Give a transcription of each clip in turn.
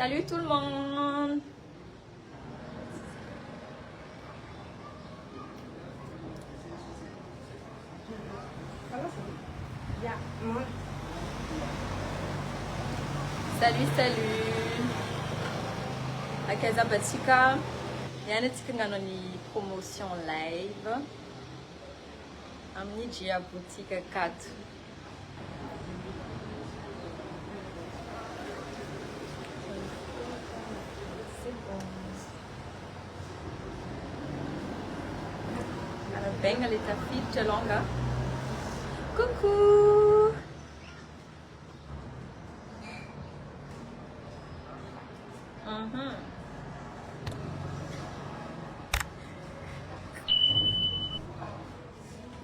Salut tout le monde. Salut, salut. A Casa Batika. Yani tikingano ni promotion live. Amni dia boutique 4. Bem, ali tá fit longa. Coucou.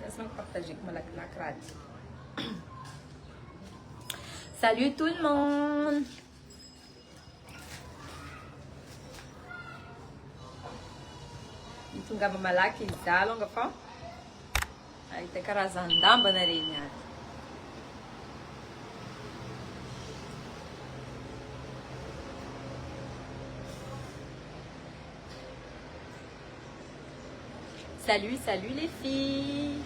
Laisse-moi partager comme la crade. Salut tout le monde. Itungaba malaki izalonga fa. Aí tem karazandamba na areia. Salut, salut les filles.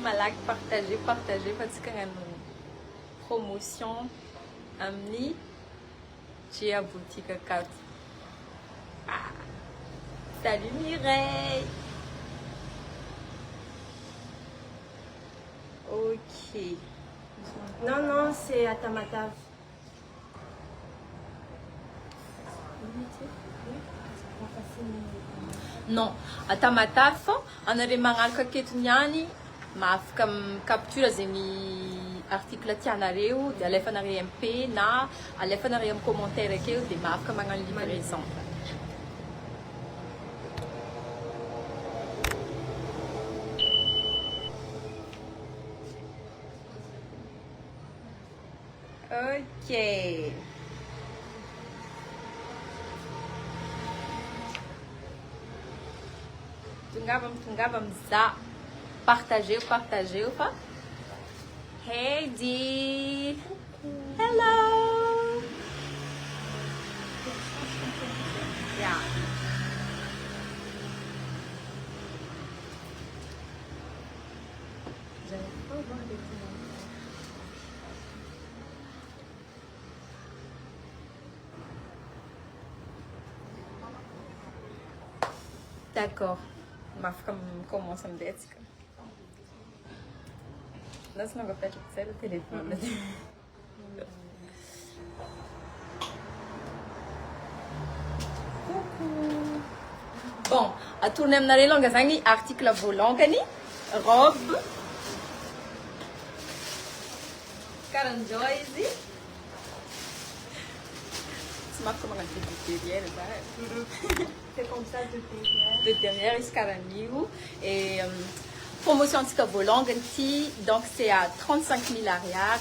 Malak, partagez, parce qu'il y a une promotion. Amni, Chia Boutique 4. Ah. Salut Mireille. Ok. Non, c'est à Tamatave. Non, à Tamatave, on a des mangalka ketuniani, ma capture zemi article tianareu, de alefanari MP, na alefanari commentaire que de ma mangal livraison. Ok. Tungabam za. Partagez, pas? Hey Dee. Hello. Yeah. D'accord. Ma femme commence à me dire. Laisse-moi faire le téléphone. Coucou. Bon, à tourner dans longue zangi article volant kani robe. Karen Joyce. C'est ma comment on dit derrière ça. C'est comme ça de derrière. De derrière Iscaraniou et promotion de volant donc c'est à 35 000 arrière.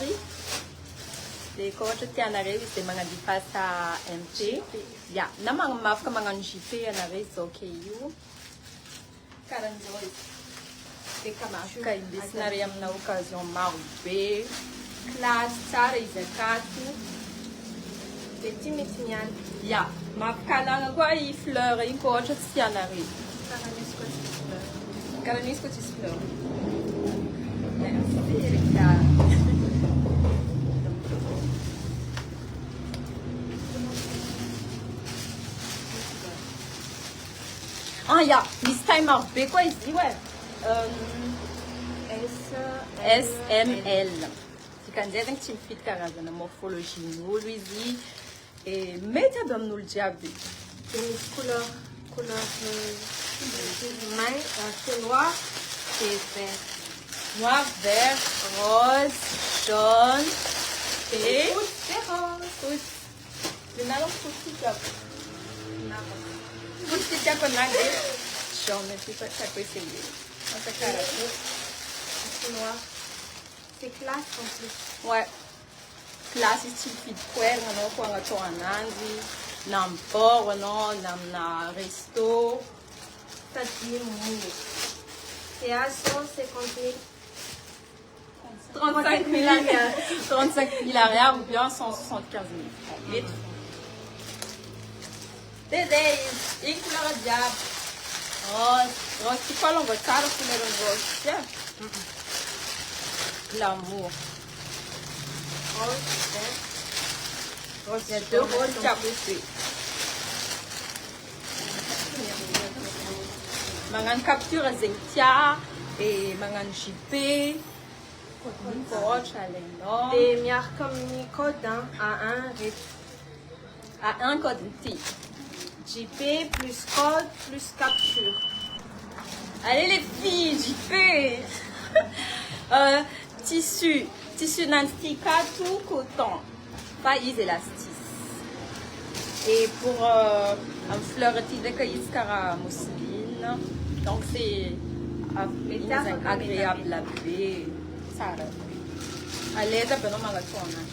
Les coachs qui en arrivent c'est manga di face à MP. Ya, na manga maf comme manga JP en arrive ok you. Karen Joyce. C'est comme un cas de scénario na occasion marbe. Classe tsara izakatu. Petit métignan. Ya, maf kalanga quoi i fleur et coach qui en arrive. Caranisco de fleur. Merci, Erika. Ah, il y a Miss Time RB, quoi ici, ouais. SML. Tu can dire que tu fais de morphologie, nous, Louisie. Et mettez nous le diable. Couleur main, c'est noir, c'est vert. Noir, vert, rose, jaune et c'est rose. Le nalon petit job. Petit job on a dit. Jaune, mais c'est pas ça peut essayer. C'est noir. C'est classe en plus. Ouais. Classe style fit poêle, on a quoi on a tout en Andy. N'importe, non, na resto. Ça dit mou. C'est à 150 000. 35 000 arrières. 35 000 arrières ou bien 175 000. Made full. Desenho. E couleur diabo. Rosa. Que qual longo? Cara, primeiro rosa. Glamour. Rose, Il y a deux roses diabo. Mangan capture zentia et mangan JP. Coach à l'énorme. Des miards comme code à un À un code T. JP plus code plus capture. Allez les filles, JP. Tissu. Tissu Nancy tout coton. Pas élastique. Et pour un fleuretis de caïscara mousseline. Donc c'est agréable à laver. Ça allez, t'as besoin de magasiner.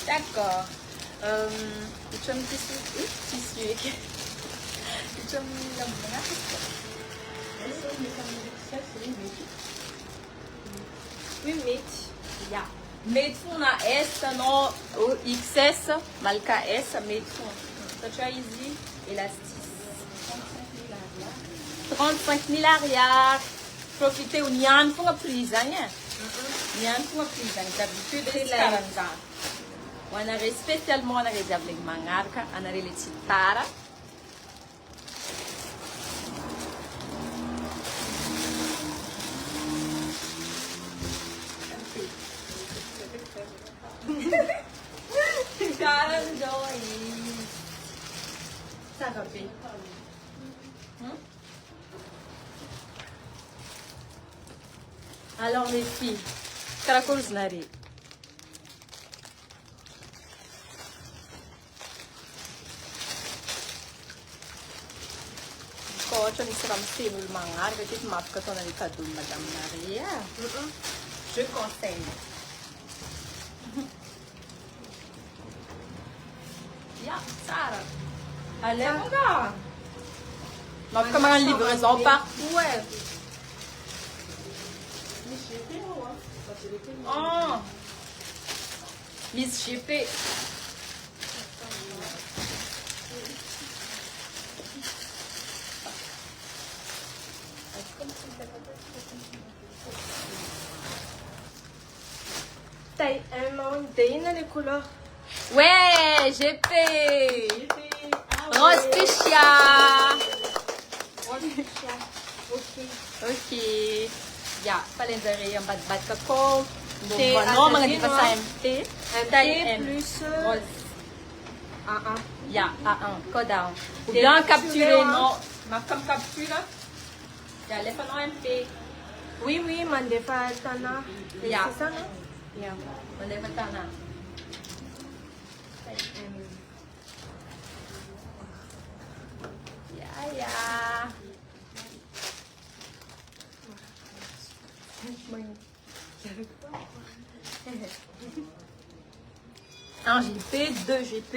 D'accord. Tu as un tissu. Tu as Oui, mais. Ja. Meetful na S no o XS, malka S, meetful. Ça tu as ici, élastique. 35 000 arrière. Profitez ou nyan pour prise, hein? Nyan pour prise, d'habitude c'est la on a spécialement on a réservé mangarka, on a les titara. Ça va bien. Alors les filles, caracol znari. Coach, on sera me le mangar, que tu m'as que ton ami cadeau, Madame Maria. Je conseille. Ja, Sarah. Allez, mon gars. Ma comme une livraison partout, ouais. Oh. Miss GP. Taille un moment d'ayna les couleurs. Ouais, GP. Rose Fuchsia. Ok. Ya, palendaria ang bad kako. Te Bono, mga di pa sa Adalino. MT. MT plus Rose. A1. Ya, go down. Ou Te bien capture, capturer, non. Ma comme capture. Ya, les panneaux MT. Oui, oui, Mandefa Tana. Yeah. C'est ça, non? Ya, on est maintenant. Ya. Un JP, deux JP.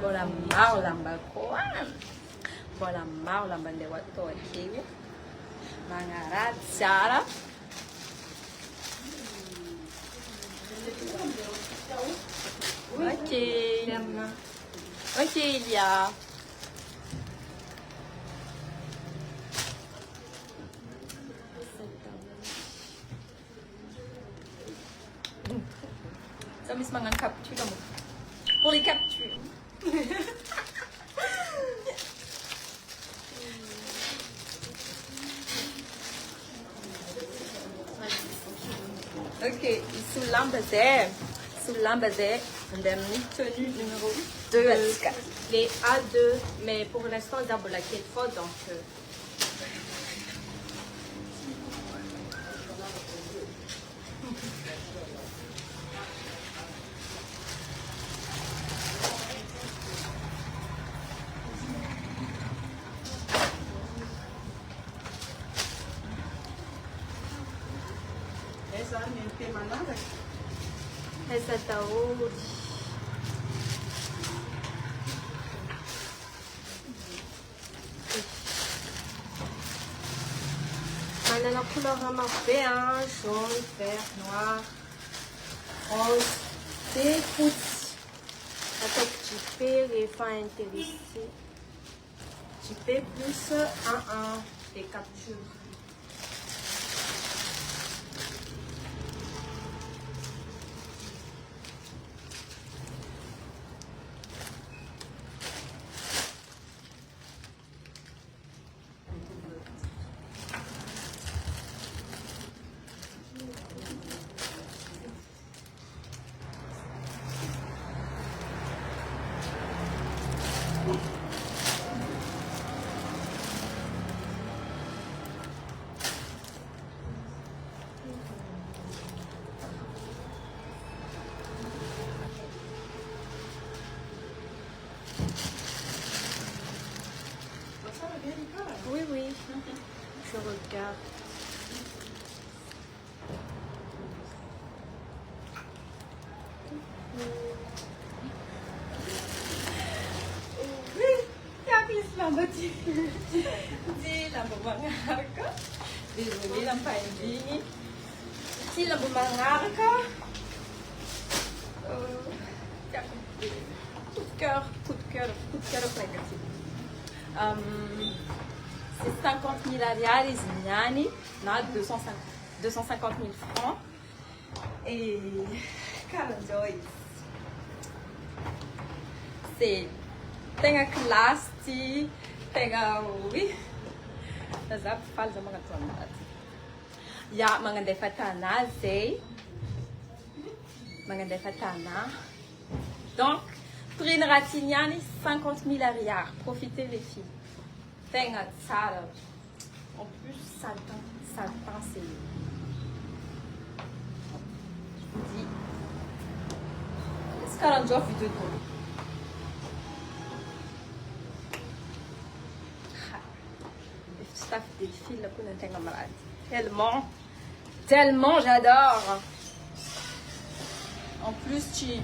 Bola mau lamba koan. Bola mau lamba lewat to aqui. Mangarat Sara. Ok. Ok, Ilia. Ça me semble un capture d'amour. Pour les captures. Ok, sous l'ambazé, on a mis tenue numéro 2. Les A2, mais pour l'instant, d'abord la quête faute, donc. Zany ny temanaraka. Aiza daholo. Manana couleur marobe, jaune, vert, noir, rose, des fotsy. Atao JP rehefa intéressé. JP plus 1 des captures. Oui, oui, je regarde. Di lambo mangaraka. Désolée, lampaindigny. Di lambo mangaraka. Coup de cœur négatif. C'est 50 000 ariary izy niany, na 250 000 francs. Et karahan'izao izy. C'est tegna classe ty, tegna oui. Za mpifaly za magnano aminazy. Ya, magnandefa tanahy zay. Magnandefa tanahy. Donc, prix ny raha ty niany 50 000 ariary. Profitez les filles. Tegna tsara. En plus, ça tend, c'est... Je vous dis. Esse karahan'izao vidéo. Staff des filles là, qu'on est malade. Tellement j'adore. En plus, il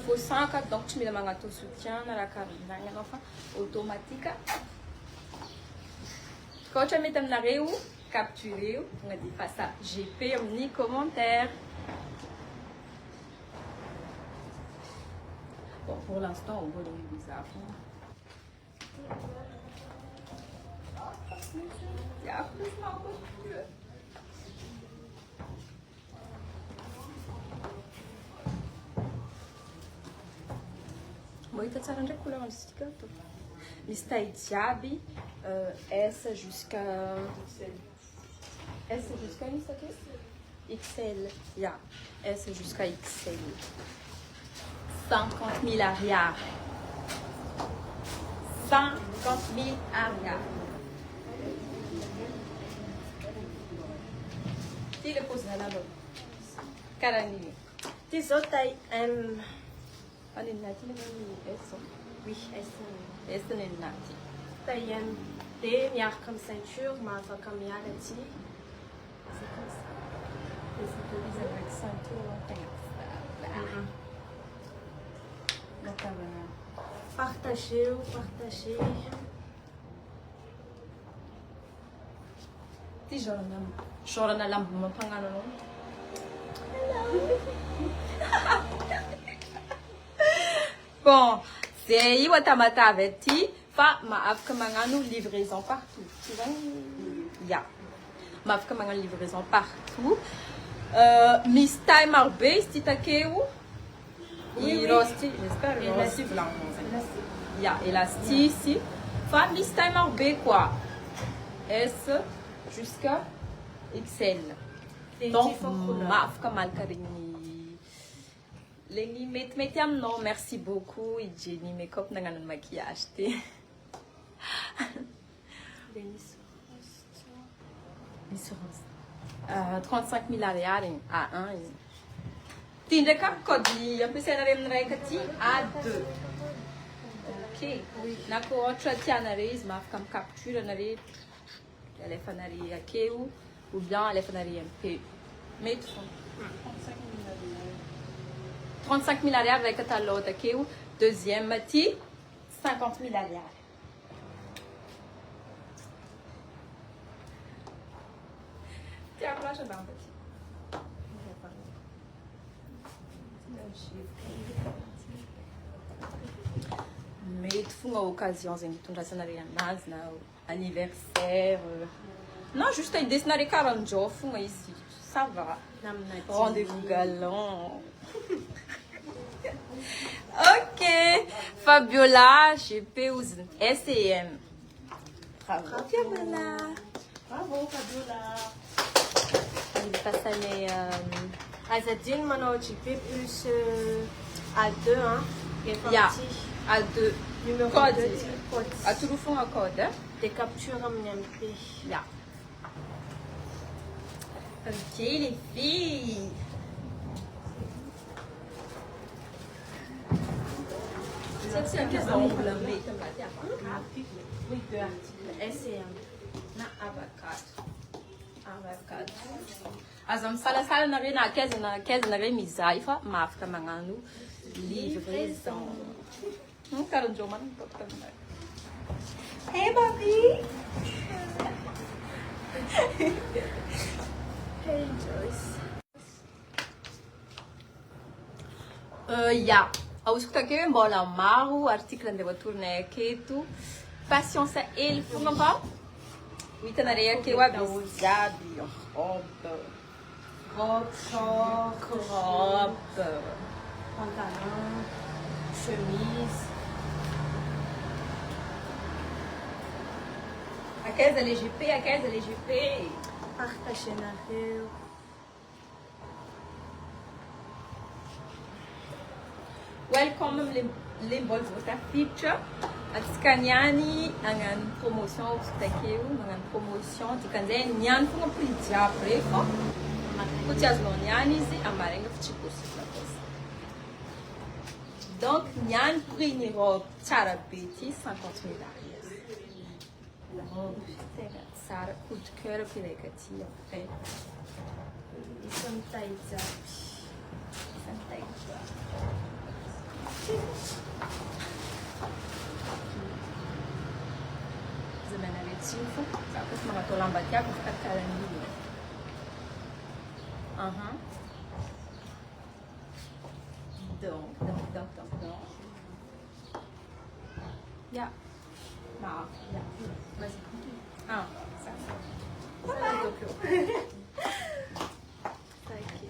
faut 104, donc tu mets le mangato soutien dans la carrière, enfin, automatique. Quand tu mets dans capturer, on a dit pas ça. GP, ni commentaire. Bon, pour l'instant, on va le bizarre. Ja, plus maar op het uur. Moi, tu as rangé couleur en sticker. Misy taille jiaby, S jusqu'à XL. Yeah, S jusqu'à XL. 50 000 ariary. 50 000 ariary. Ty le pose na lo. Karaniny. Ty zao taille M. Aniny naty le S. Oui, S. S neny naty. Taille M. D, miaraka amin'ny ceinture, mahafaka miala aty. C'est comme ça. Izy avec ceinture tegna. Matavana. Partagez, partagez. Ty genre lambo mampagnano anao. Bon, zay io atamatavy aty fa afaka magnano livraison partout. Tu vois? Ya. Afaka magnano livraison partout. Misy taille marobe izy ty takeo. Oui, Rosti, j'espère rosti blanc. Ya, élastique ici. Fa misy taille marobe quoi. S jusqu'à XL. Donc, afaka malaka regny mety aminao. Merci beaucoup Jenny Makeup nagnano ny maquillage ty. Misy rose. 35 000 ariary A1 izy. Ty ndraiky code ampiasainareo amin'ny raika ty A2. Ok. Na koa ohatra tianareo izy afaka micapture anareo alefanareo akeo ou bien les FNRIMP. Mais 35 000 arrière avec l'autre qui deuxième mati 50 000 arrière. Tiens, là, je vais un petit. Mais font occasion de mitondra anazy na anniversaire. Non, juste une dessinée caranjo font ici. Ça va. Rendez-vous galant. Ok. Fabiola, GP ou SEM. Bravo, Fabiola. Bravo, Fabiola. Il passe à les. Azadine, maintenant, GP plus A2, hein. Et Yeah. parti. A2. Numéro Code. 2, code. À tout le fond un code. Des captures en MP. Yeah. Ok, les filles. C'est un peu ongles, mais comme la terre. Oui, 2 articles. SEM. Na avocado. Avocado. Azo misalasala na re na akaiza na re mizaifa mafaka magnano livraison. Karanjo magnano tamina. Hey baby. Hey, Joyce. Yeah. Ausiko takeo mbola maro article andeha atorina aketo. Patience hely fogna fa. Hitanare akeo aby izy jiaby. Robe. Robe, short, Robe. pantalon, chemise. Aquelas LGP, aquelas LGP. Partagenareu. Welcome lembols vosta feature. Atskaniani angan promotion ustakeu, angan promotion tikanzay niany fogna prix jiaby refa. Ko tsy azonao niany izy amaregna fa tsy possible kosa. Donc niany prix ny robe tsara be ty 50 000 ariary. Robe tena tsara, coup de cœur pireka ty après. Isang taille jiaby. Isang taille jiaby. Zamanare tsifo, tapos mga tulamba tiako kakalanili. Donc. Yeah. Não. Yeah. Mas ah, ça. Ça Tokyo. Ça aqui.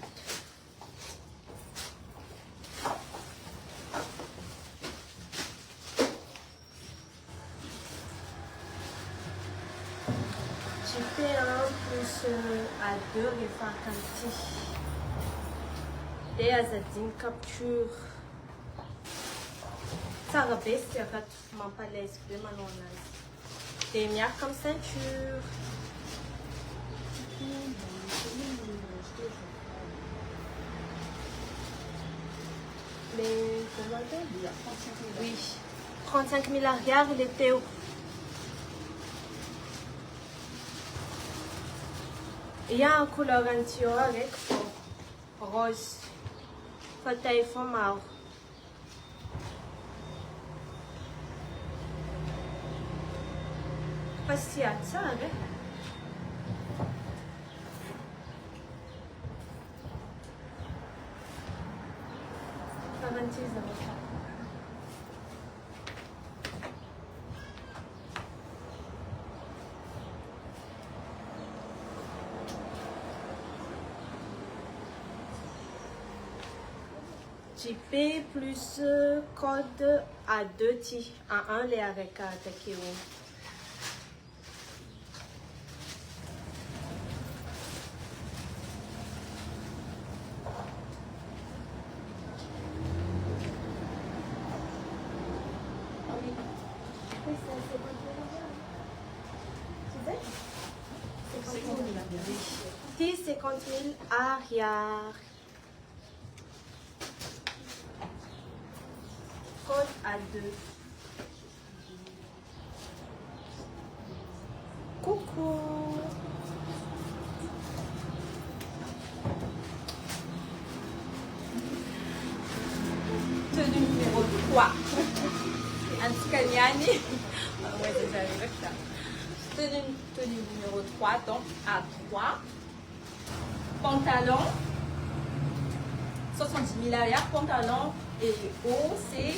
GP1 plus A2 refacanti. Et Azadine capture. Tsara be sy akato mampalaise be manao anazy. Dia miaraka amin'ny ceinture. Mais comment dire? Oui. 35 000 arrière, il était où? Il y a un couleur antio avec rose. Fauteuil fond mauve. Passear, sabe? Garantiza. JP plus code A2 T. A1 les avec attaqué. T 50 000 arrière. Code A2. Coucou. 3. Antikaniani. Ouais, déjà, ça. Tenue numéro 3, donc à 3. Pantalon. 70 000 arrière. Pantalon et haut, c'est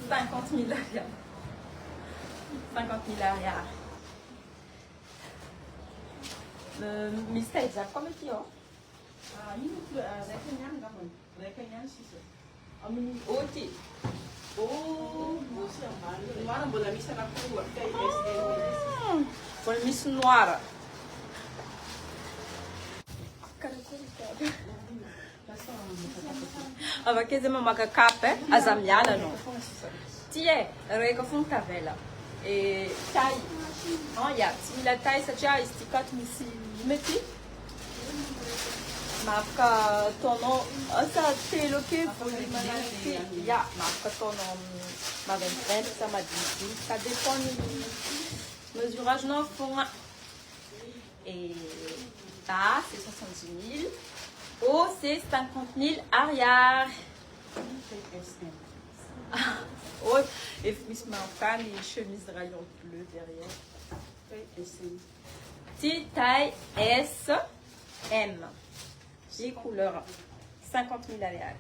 50 000 arrière. 50 000 arrière. Mr. Isaac, como é que é? Oti. Foi Miss Noara. Ava keze mama kape azamiala no. Tie, reka funta vela. E tai. Ja, la taille ça já esticat misi meti. Mapka tono asa telo ke polymanafi. Ja, mapka tono ma 25 ça m'a dit. Ça dépend du mesurage non fond. Et ça c'est 70 000. Haut c'est 50 000 arrière. Oh, et Miss Martin, les chemises rayon bleu derrière. Petite taille S, M. Les couleurs 50 000 arrière.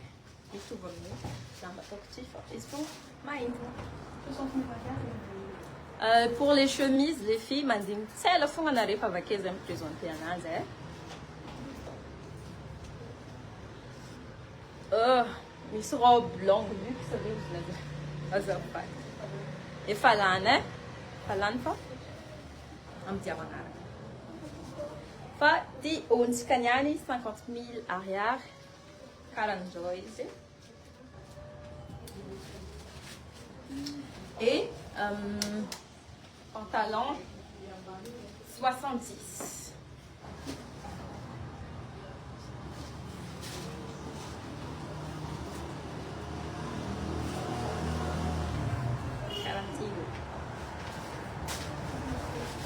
Et tout va mieux. C'est un sportif. Pour les chemises, les filles m'ont dit c'est le fond on arrive avec qu'elles aiment présenter un azé. Miss robe longue, luxe, e falane fa am diagonale fa di ons cagnani 50 000 arrière 42 et pantalon 70.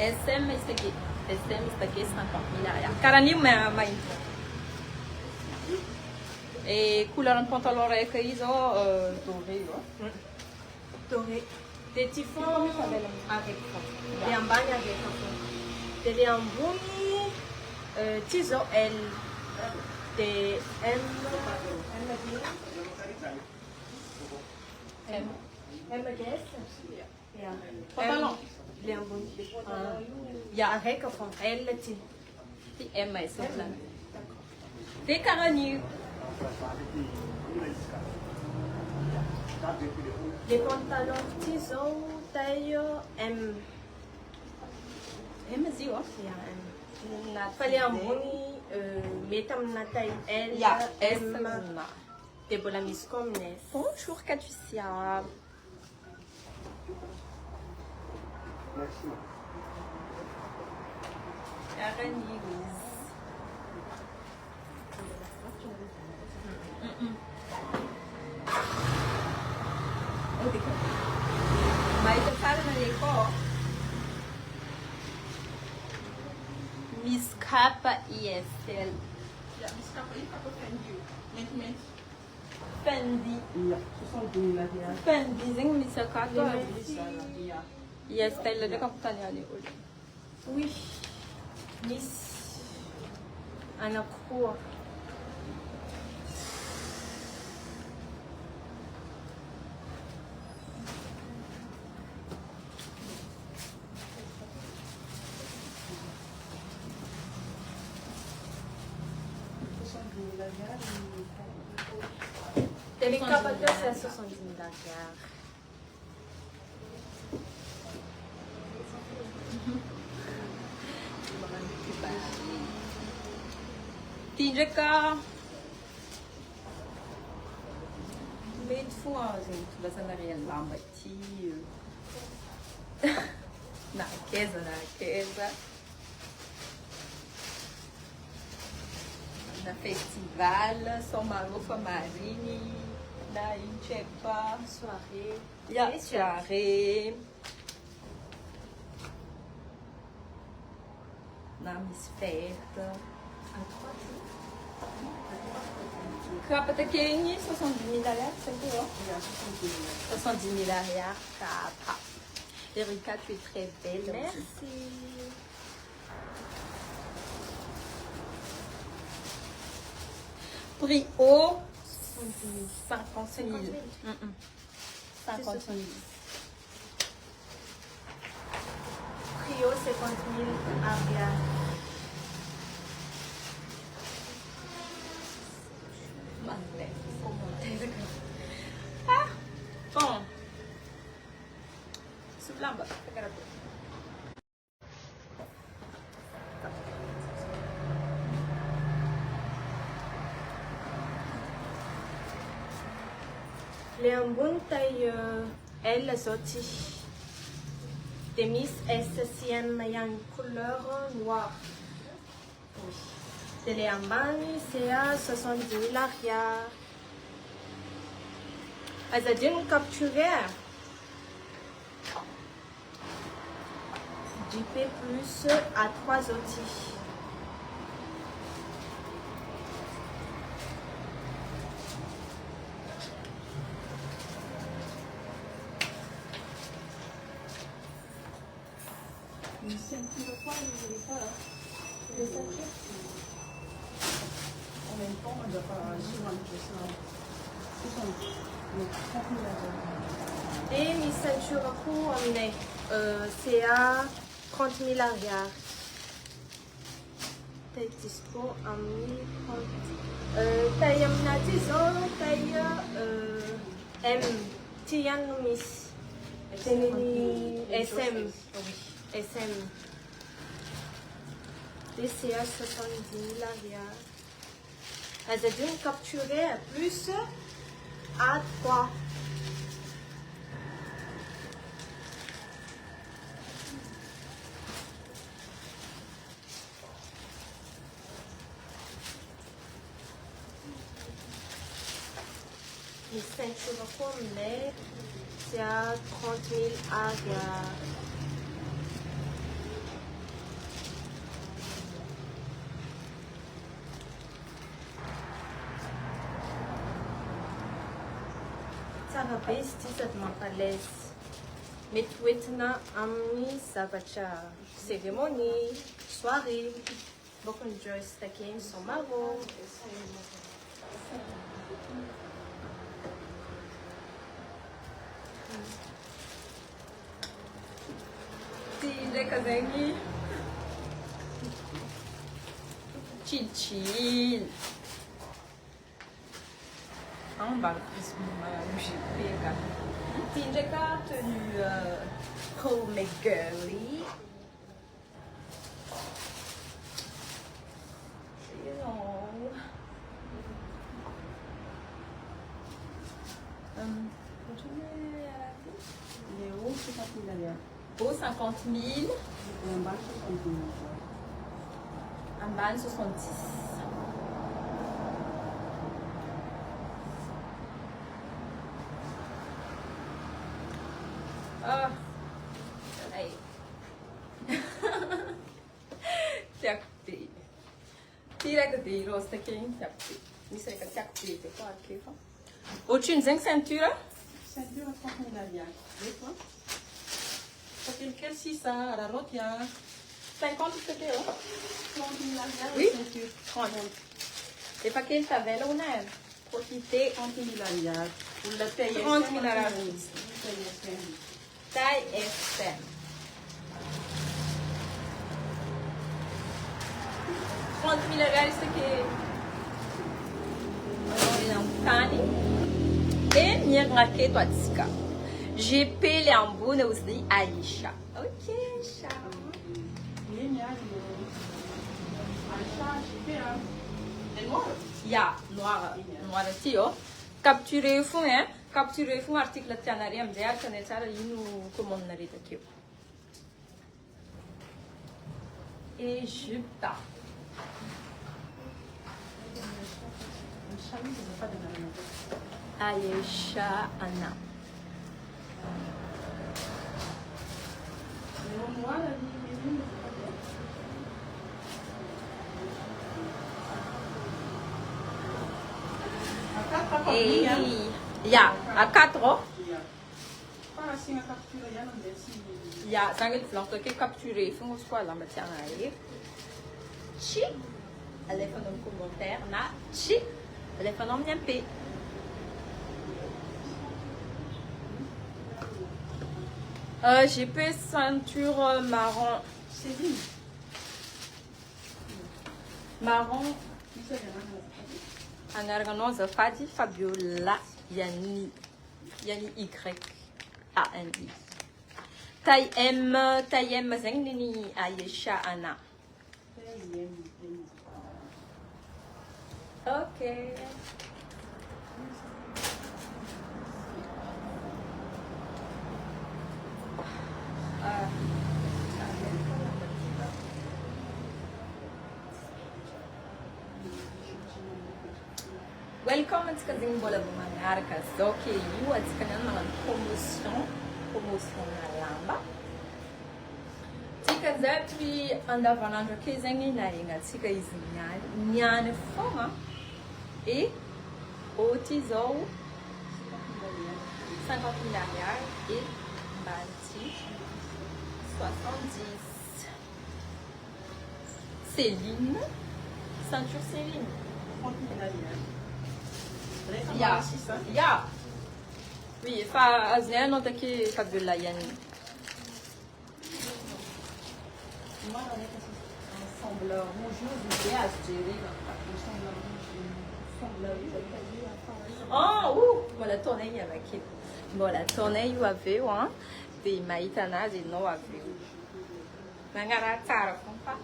SM está aqui. SM está aqui, 50 000 arrière. Carani mais et couleur de pantalon avec iso doré. Doré. Des typhons avec des embagnes avec des embouilles, tiso L, des M, Pantalon. Les embouilles. Ja, avec L, T. M est ça. Des carani. Les pantalons tiso taille M. M zi wa. Ja, M. Fallait embouilles, metam na taille L, Ja, S. M. Des bolamis comme Nes. Bonjour Katricia. Aranis. Mas eu falo na Leco. Miss Capa ISL. Fendi. Fendi, zing Miss Capa. ISL de compagnie ali hoje. Oui. Miss Anna Croix. Les capotes, c'est 70 000 $. Tinjaka. Meio de fuãozinho, tu vas en arrière là, bâti. Na casa. Na festival, São Marufa Marine, na Inchepa, Soirée. ya soirée. Na Miss Festa. Kapata kenyi 70 000 arrière, c'est quoi? 70 000 arrière, Kapa. Erika, tu es très belle. Merci. Prix haut, 50 000. 50 000. 50 000. Prix haut, 50 000 arrière. Ah, bon. Sebelah mbak, tekan aku. Les ambons taille elle sorti. Des miss SCM en couleur noire. De les ambans, c'est à 70 000 arrière. Elles ont dû capturer. JP plus à 3 outils. Une ceinture quoi, vous voulez pas là? Les ceintures. En même temps, on ne doit pas souvent que ça. Ce sont les 30 000 Et mes ceintures couronnées, c'est à 30 000 arrière. Taille dispo en 1030. Taille amnatison, taille M. Tian Miss. Tenini SM. SM. DCA 70 000 arrière. Elles ont dû capturer plus à 3. Les ceintures complètes, c'est à 30 000 arrière. Ça va baisser, ça ne m'a pas laissé. Mais maintenant, amis, ça va être cérémonie, soirée. Beaucoup de gens sont marrons. Tile kazangi. Chill chill. On va pega. Tile ka tenue home girly. You know. Continuez à la fin. Les hauts, 50 000 arrière. Haut 50 000, Et en bas, 60 000. en bas 70. Ah, aí. Tiakti. Tira que de rosta quem tiakti. Isso é que tiakti, é claro que fa. Au-dessus de ceinture? Ceinture à 30 000 arrière. Des fois. Parce que quel 600 à la route, il y a 50 c'était là. 30 000 arrière. Oui. Ceinture. 30. Et pas quelle favela ou non? Profiter 30 000 arrière. Pour la taille 30 000 SM, arrière. taille SM. taille SM. 30 000 reais isso aqui. Não tani. E minha raquete atsika. GP Lambo ne usdi Aisha. Ok, Aisha. Génial. Achat, j'ai fait un. C'est noir. Ya, noir, noir assim, ó. Capturei o fundo, né? Capturei o fundo, artigo de anaria, mas é a caneta aí no comando na rede aqui. Egipta. Un chameau, ça ne pas de la Aisha Anna. Mais au noir, la ligne, c'est pas bien. Et il y a à 4 ans, il y a 5 ans que capturé, il faut quoi là, tiens, chi, elle est un commentaire, na, chi, elle est un MP. J'ai pris ceinture marron. Marron. En arganose, Fadi Fabiola Yani Y A N I. Taïm Zengnini Aïcha Anna. Ok. Welcome at Kazing Bola Bumanarka. Okay, you at Kanan promotion na lamba. Tika Zapri and Avanandra Kazangi Naringa, Tika is Nyan Foma et Otizo 50 milliards et Banti 70. Céline, ceinture Céline. 30 milliards. Ja. Oui, فأزني أنا تكي فبلا يعني. Moi, on est ensemble. Bonjour, je vais acheter. Ah, voilà tournée il y avait qui. Voilà tournée il y avait hein. Des maïtana des no avait. Mangara cara compa.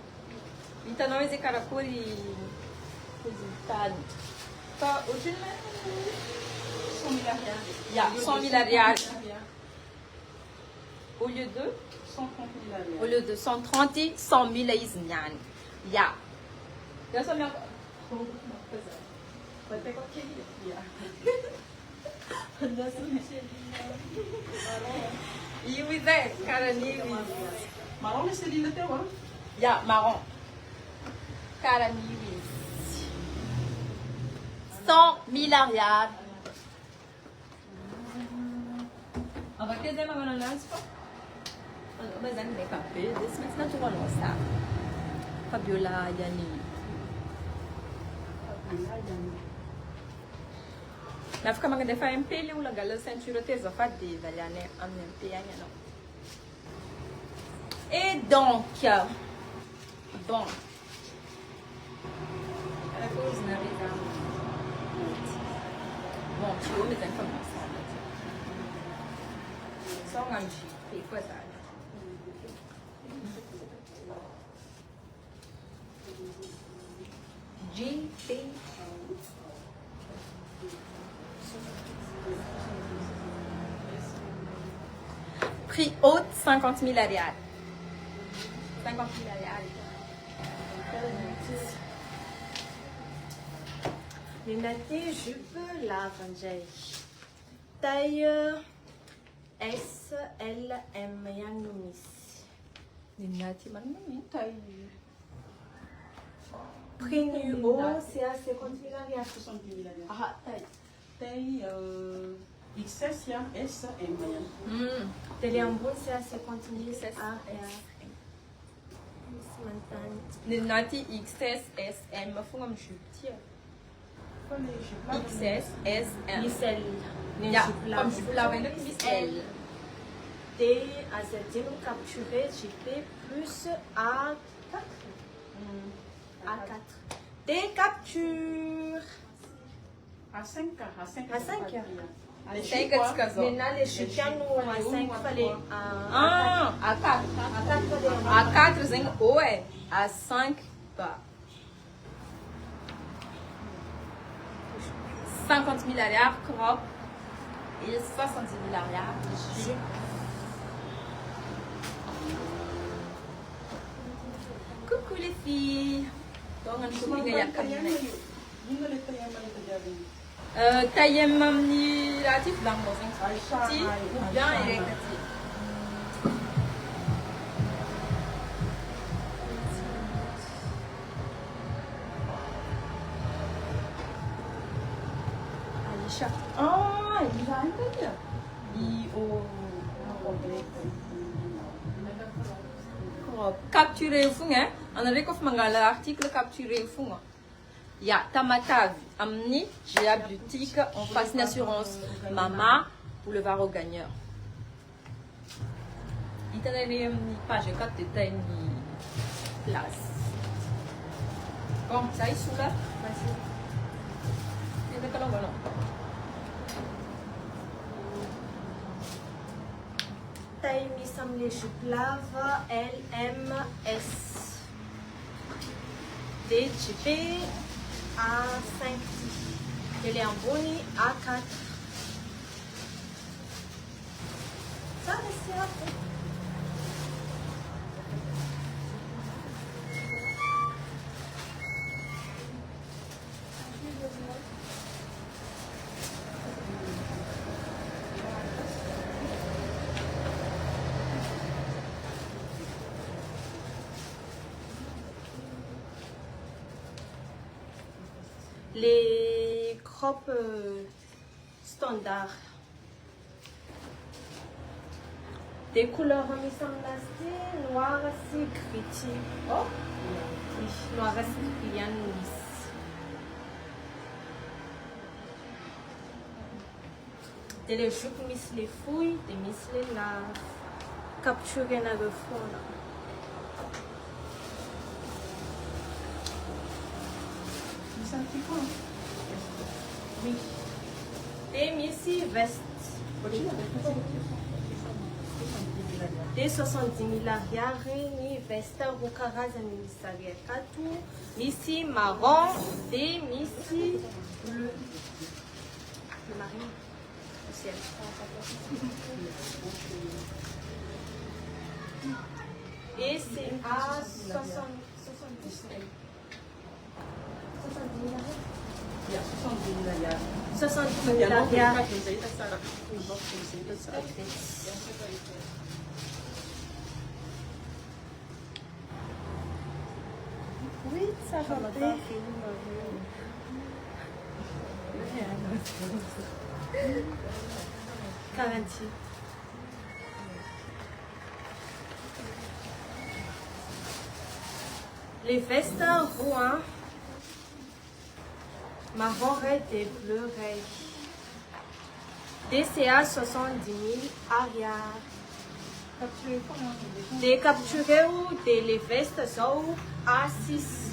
Então esse cara por resultado. Tá, o de 100 milliards. Il y a 100 milliards. Au lieu de 130 milliards. Au lieu de 130, 100 000 isnyan. Il y a. Il y a 100 000. Il y a carani. Marron, c'est l'île de Terre. Il y a marron. Carani. 100 milliards. On va que dizer uma lança. Mas ainda nem papel, desse mas não tudo nossa. Fabiola Yani. Na fica maganda fa MP ou la gala ceinture tes fa de valiane en MP non. Et donc bon. La cause n'a rien. Bon, tu vois mes informations. Só um anjo, que coisa. GP. Prix haute, 50 000 arial. 50 000 arial. Linati jupe lavandei. Taille S, L, M, Yanumis. Linati manumi. Prix numéro, c'est à 50 000 arial. 60 milliards. Ah, taille. Taille XS, S, M. Téléambon, c'est à 50 000 arial. Linati XS, SM. Faut que je tire. XS, SM. Missel. Comme je vous l'avais dit, Missel. T à 7 capturé, JP plus A4. A4. T capture. À 5 À 5. Les 5 chiffres. Maintenant, les chiens, nous, à 5, fallait. Ah, à 4. À 4, À 4, zen ouais. À 5, pas. 50 000 milliards, crop. Et 70 000 milliards. Coucou les filles. Donc, on se dit qu'il y a Tayem Mamni Latif dans mon petit ou bien électrique. Acha. Ah, il va entender. Capturer fou, hein? On a recommandé l'article capturer fou. Il y a Tamatav, Amni, GA Boutique, on passe une assurance Mama, boulevard au gagneur. Il y a une page 4 de une place. Bon, ça y est, sous là? Vas-y. Il y a des colons. Taille mi semble juplave LMS. DJP à 5. Elle est en boni à 4. Ça, c'est après. Les crops standards. Des couleurs mi semble noir c'est gris. Oh, oui, noir c'est bien lisse. Des les jupes mis les fouilles, des mis les la capturer dans le fond là. Oui. Des missi veste. Des 70 000 arrière, ni veste, roucaras, ministériel 4, missi marron, des missi bleu. Le marine, au ciel. Et c'est à 70 000. Il y a 70 000 70 000 arrière. Oui, ça va bien. Garantie. Les vestes rouens, marron raide et bleu raide. DCA 70 000 arrière. Des capturés ou des les vestes sont à 6.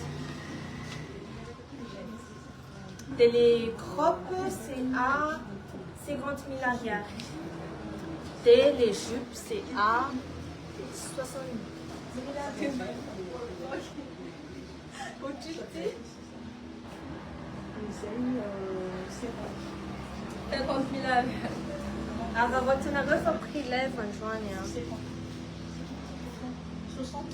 Des les croppes c'est à 50 000 arrière. Des les jupes c'est à 60 000 arrière. 50 000 Alors, votre navire a pris lèvres en juin. 60.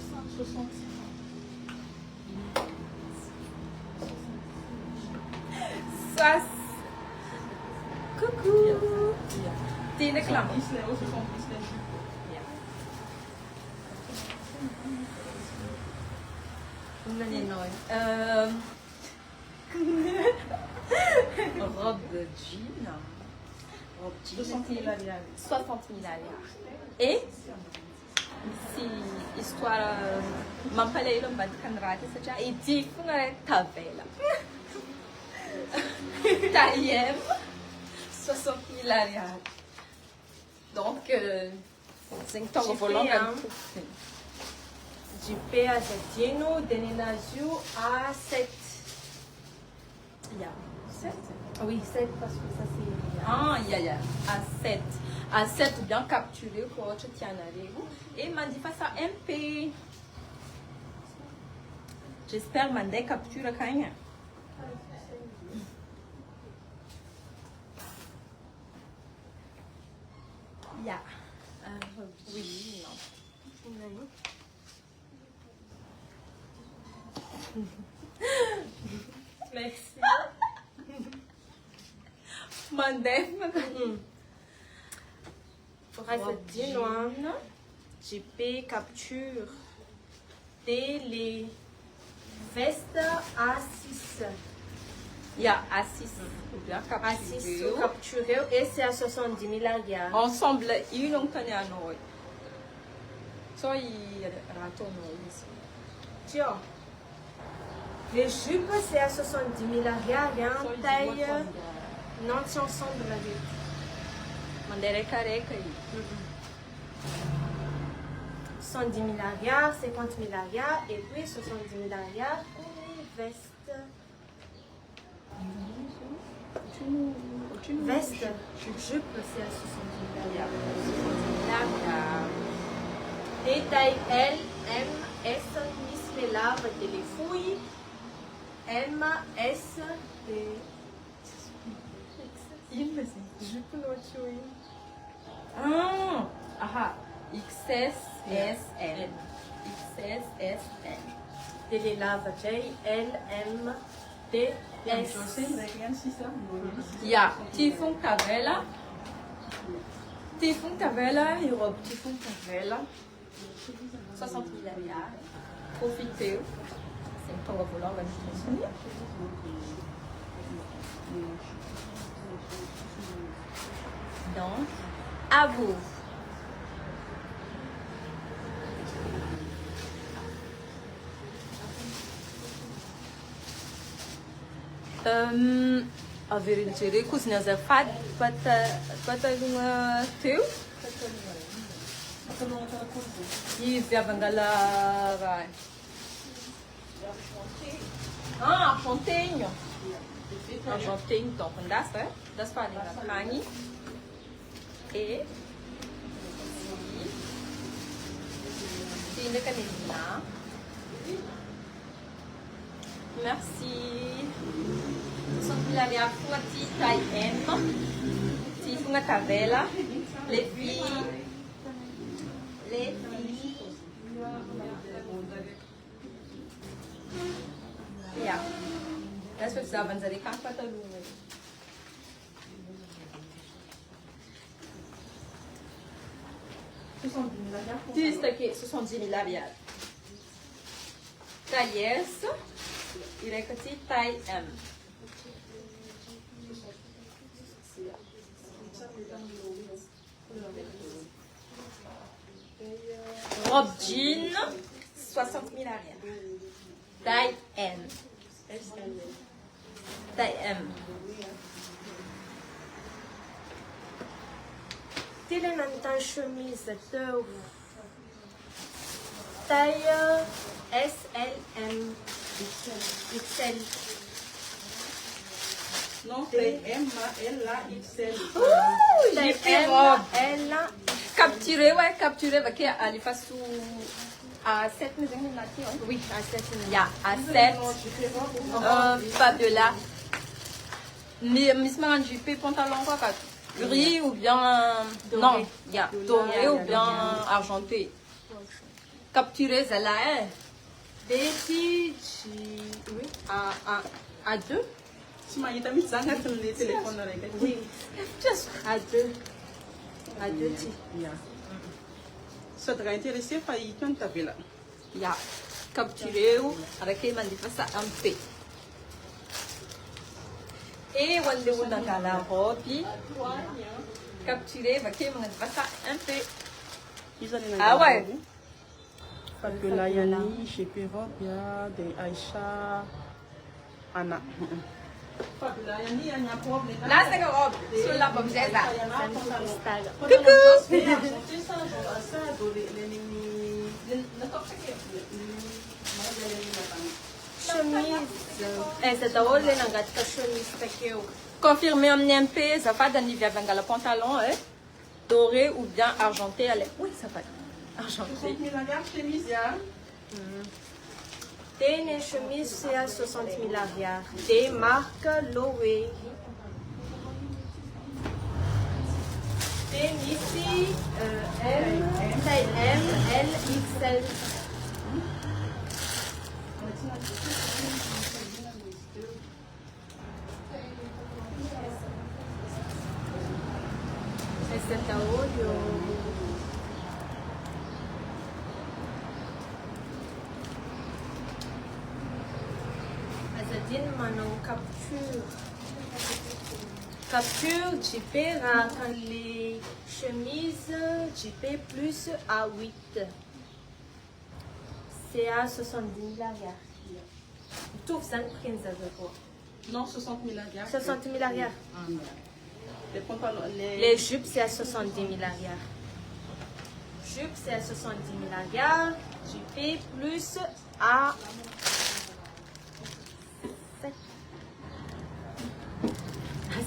Ça. Coucou. T'es une clam. Robe de jean. 60 000 arrière. 60 000 arrière. Et si histoire mampalay lo mbad kanrati satria ity fogna tavela. Taillem 60 000 arrière. Donc c'est un volant Du P à 7, Denenazio à 7. Il y a 7. Oui, 7 parce que ça c'est. Ah, il y a à 7. À 7 bien capturé pour autre tianarego. Et m'a dit face à MP. J'espère que capture quand même. Il y a. Oui, non. Merci. Mandei. Pour cette dinoine, JP capture les vestes à 6. Il y a à 6. bien Assis capturé. capturé et c'est à 70 000 arrière. Ensemble, ils ont tenu à nous. Ça, il retourne ici. Tiens. Les jupes, c'est à 70 000 arrière. Et en taille, non, c'est ensemble la vie. Mandere careca. 70 000 arrière, 50 000 arrière, et puis 70 000 arrière pour les vestes. Veste, jupe, c'est à 70 000 arrière. 70 000 arrière. Et taille L, M, S, Miss les larves et les fouilles. M, S, et... Jupe, non, tu Ah, aha. XS, SN. XS, SN. et les larves J, L, M, D, S. Ja, Tifung Tavella. Tifung Tavella, Europe Tifung Tavella. 60 000 arrière. Profitez. C'est un tonga volant, on va nous transmettre. Donc, à vous. Averincere cozinha azafady patalogna teo izy avy angala raha argentinho donc ndasa fanina akagny e ty ndraiky anezina. Merci. 60 000 ariary fonga ty taille M. Ty fonga tavela. Les filles. Yeah. That's what zavan zari kang patalungan. Ty aqui 70 000 ariary. Taille S. Irei ty taille M. Robe jean, 60 000 arrière. Taille M. Taille M. Tyle na chemise de taille S, L, M, XL. Non, c'est M, L, XL. Taille J'ai M, robe. L, Capturé, ouais, capturé. Parce qu'elle est face à 7 maisons. oui, à 7 Il y a à 7. Pas de là. Mais Miss Maran, j'ai fait pantalon quoi, gris ou bien. Doré. Non, il y a doré Yeah, ou yeah, bien argenté. Capturé, ça là est. Betty, oui, à 2. Si ma yita mitsanga tele téléphone na reka. Oui, Just à 2. À 2 ti. Yeah. Ça te intéressé par yita tavela. il y a capturé ou avec les mandats ça un peu. Et on est dans la robe, capturé avec les mandats ça un peu. Ah ouais. Parce que là, Yani, chez Pérob, il y a des Aïcha, Anna. Là, c'est une robe. Sur la robe, j'ai ça. Chemise. Essa da olha na gata chemise que eu. Confirmé en MP, ça va dans l'hiver avec le pantalon, doré ou bien argenté. Oui, ça va. Argenté. Tem une chemise c'est à 60 000 arrière. Des marques Loewe. Tem ici M, taille M, L, XL. Essa é da olho. Essa din, mas não capture. Capture JP rare quand les chemises JP plus à 8. C'est à 70 000 arrière. Tout ça, Non, 60 000 arrière. 60 000 arrière. Les pantalons, Les jupes, c'est à 70 000 arrière. Jupe, c'est à 70 000 arrière. JP plus à 7. À 6.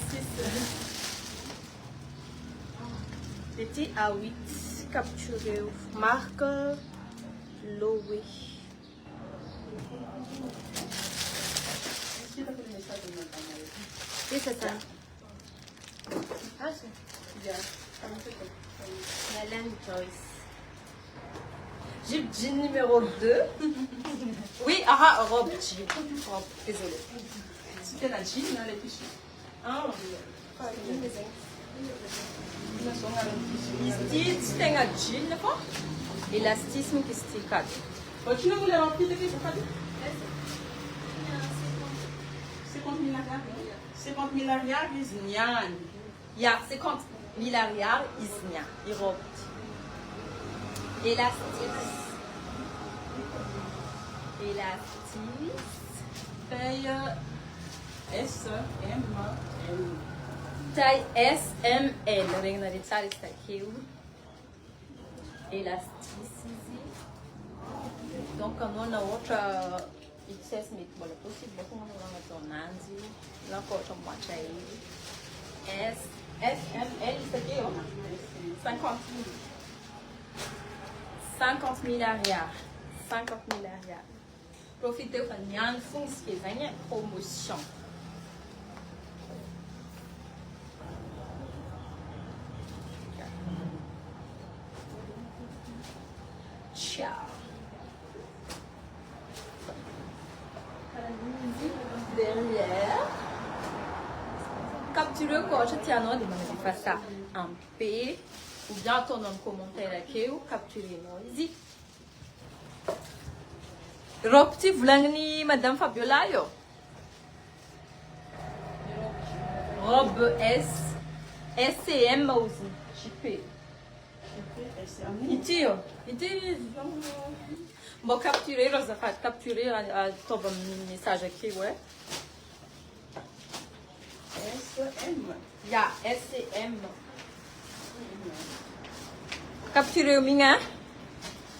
Petit à 8. Capturé. Marque Lowe. Oui, c'est ça. Ah, c'est Hélène Joyce. Jupe jean numéro 2. Oui, robe jean. Robe, désolée. C'était la jean, là, les tissus. Ah, Ici, tu as un jean, d'accord? Élastisme qui se tire. Tu ne voulais remplir de quelque chose? 50 000 arrière. 50 000 arrière, ils n'y a. Il y a 50 000 arrière, il y a. Il robe. Élastisme. Élastisme. Taille S, M, L. Taille S, M, L. Regna de tsara izy takeo. Elasticity. Donc anao na ohatra XS mety mbola possible fogna anao atao ananjy. Na koa ohatra mihoatra hely. S, M, L izy takeo. 50 000. 50 000 arrière. 50 000 arrière. Profitez fa niany fogna izy ke zagny promotion. Ciao. Derrière. Capturez o coche, tiens-nous de manière de faire ça en P. Ou bien ton nom commentaire aqui, ou capturez-nous ici. Ropti vulangni Madame Fabiola yo. Robe S, S&M aussi. JP. Iti yo. Iti. Bon, capturer, Rosa, capturer ton message aqui, ouais. S, M. Yeah, S&M. Capturer o minha.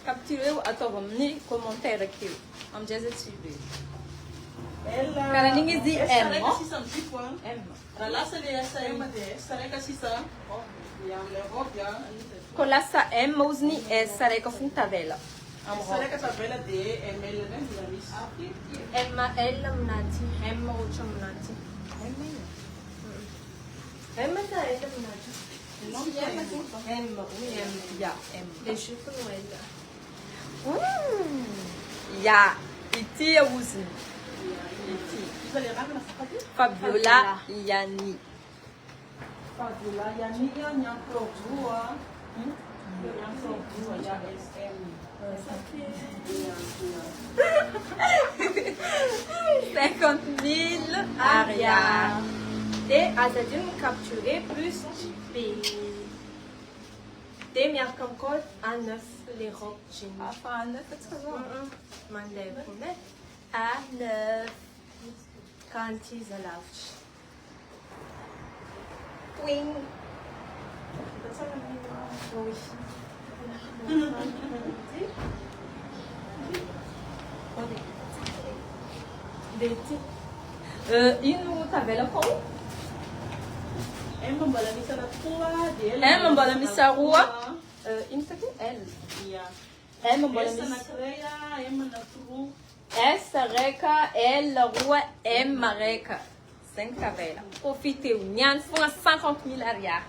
Capturer a tua commentaire aqui. Vamos dizer assim. Cara, ninguém diz M, ó. M. Là, c'est les SM, c'est que 600. Colassa M, usni S, sarei com tavela. C'est que ça fait la D, ML, même la mise. M, L, Mnati. M, Ocho, Mnati. M, ça, L, Mnati. Non, M, oui, M. Yeah, M. Les jupes, Noël. Yeah, iti ya usni. Vous allez ramener la Fabiola Yani. Fabiola, il y a Nia, il y a Florjoua. Il y a Florjoua, il y a SM. 50 000 arrière. Et Azadine capturé plus JP. Des mières comme code à 9 les robes jeans. Enfin, à 9, c'est bon. Mandel combien? À 9. Quand ils allagent. Twing. Oui. Ino tabela qual? M mbola misa na tua dele. M mbola misa rua. Ino tá aqui L. M mbola Essa na misa. creia, M na tru. S reca, L rua, M mareca. 5 tabela. Profitez o nyan fonga 50 000 arrière.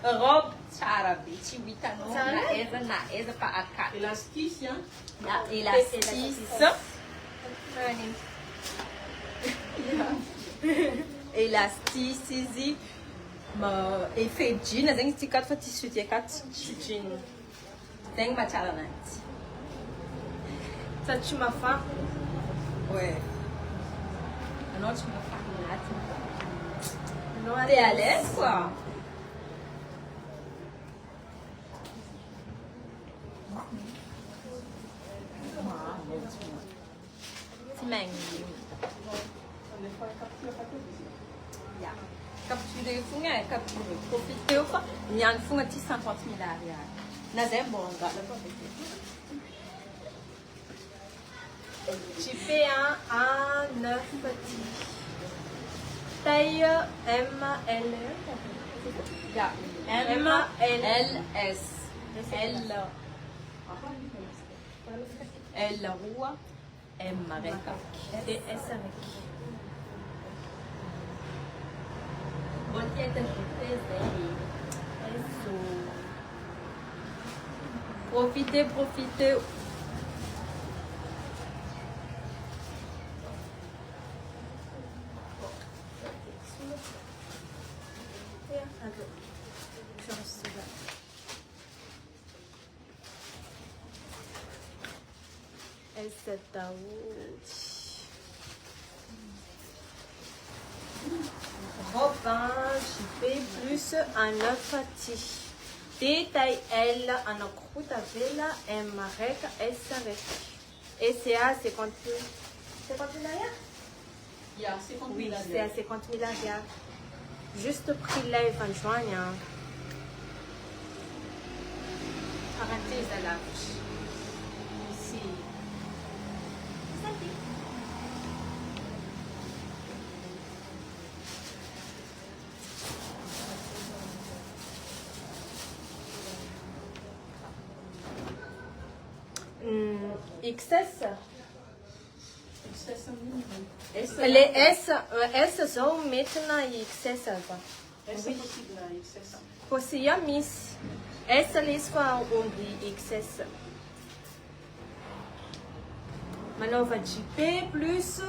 Robe charabe, chibita no, na eza pa aka. Elastique, hein? Na elastis. Elasticity. Effet jean, zeng tikat fa tissu tikat jean. Zeng machala nanti. Ça tu m'as fait? Ouais. Anote me fa nati. Non, T'es à l'aise, quoi. Ya. Capture funga, capture. Profiter fa. Nyan funga ti 50 000 arial. Na zembonga. Tu fais un 9 petit. Taille ML. Ya. M L S. L L rua M avec Et S avec. Bon dia tem Profitez, profitez. Robin, je fais plus un 9 petit. Détail L, en croûte à vela, M avec, S avec. Et c'est à 50 000. 50 000 arrière? Yeah, 50 000 Oui, arrière. c'est à 50 000 arrière. Juste prix là, en juin. Parenthèse à la bouche. Ici. XS. Les S sont maintenant XS. Essa é possível, XS. Possible, Miss. Essa lista é XS. Manova JP plus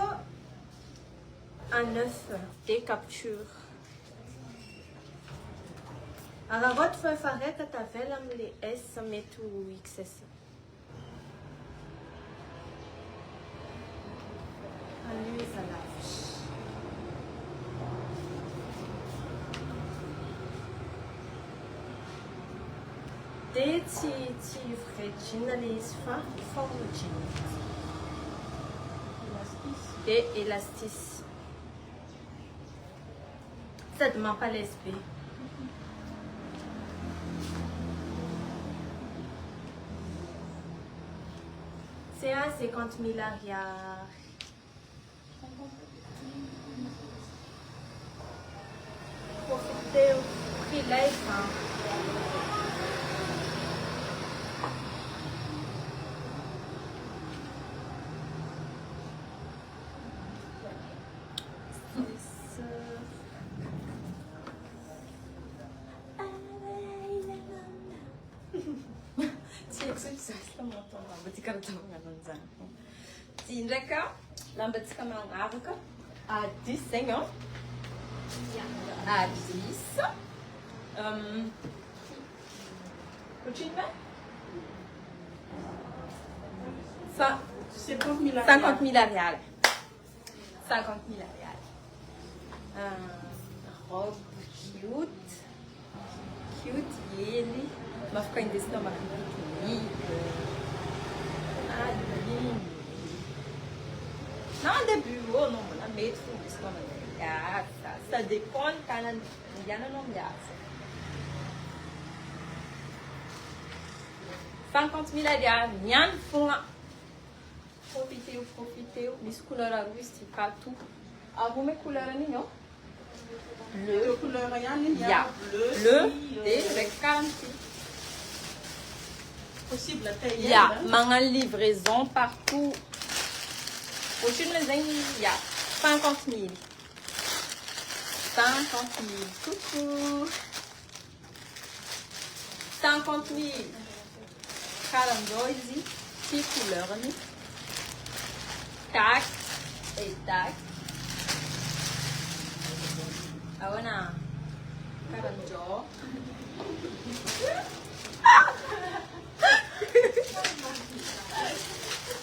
un 9 des captures. Alors, votre frère ferait que tu avais les S, mais tout XS. Lui, ça lâche. Dès que tu fragilises, et élastique. Ça ne demande pas l'esprit. C'est à 50 000 arrière. Profitez au prix life. Tindreka, lambatsika magnaraka à 10 zegny an. À 10. Continue. 50 000 50 000 arial. 50 000 arial. Robe cute. Cute ele. Vai ficar indeciso uma biquíni. Ah, lindo. Não, début, oh non, la mettre isso comme ça dépend quand il y a un nom 50 000 arial, nyan funga. Profitez, mis couleur à rouge, c'est pas tout. Arrume couleur à nignon. Bleu. Couleur, il y Ya. a Bleu, et avec 40. Possible la taille. Il y a mangan livraison partout. Prochaine maison, il y a 50 000. 50 000. Coucou. 50 000. 42 6 couleurs. Tac et tac. Ah, voilà. 42.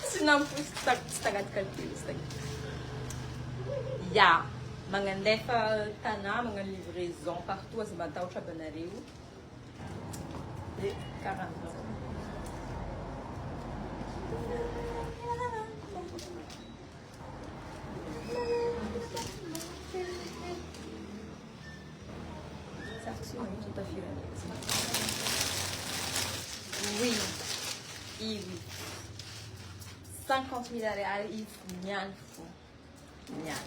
Se não fosse, está calculado. Ya. Mangandefa tana, mangan livraison partout, as batao chabanareu. De 40. Oui. Oui. 50 000 reais e nyan fo. Nyan.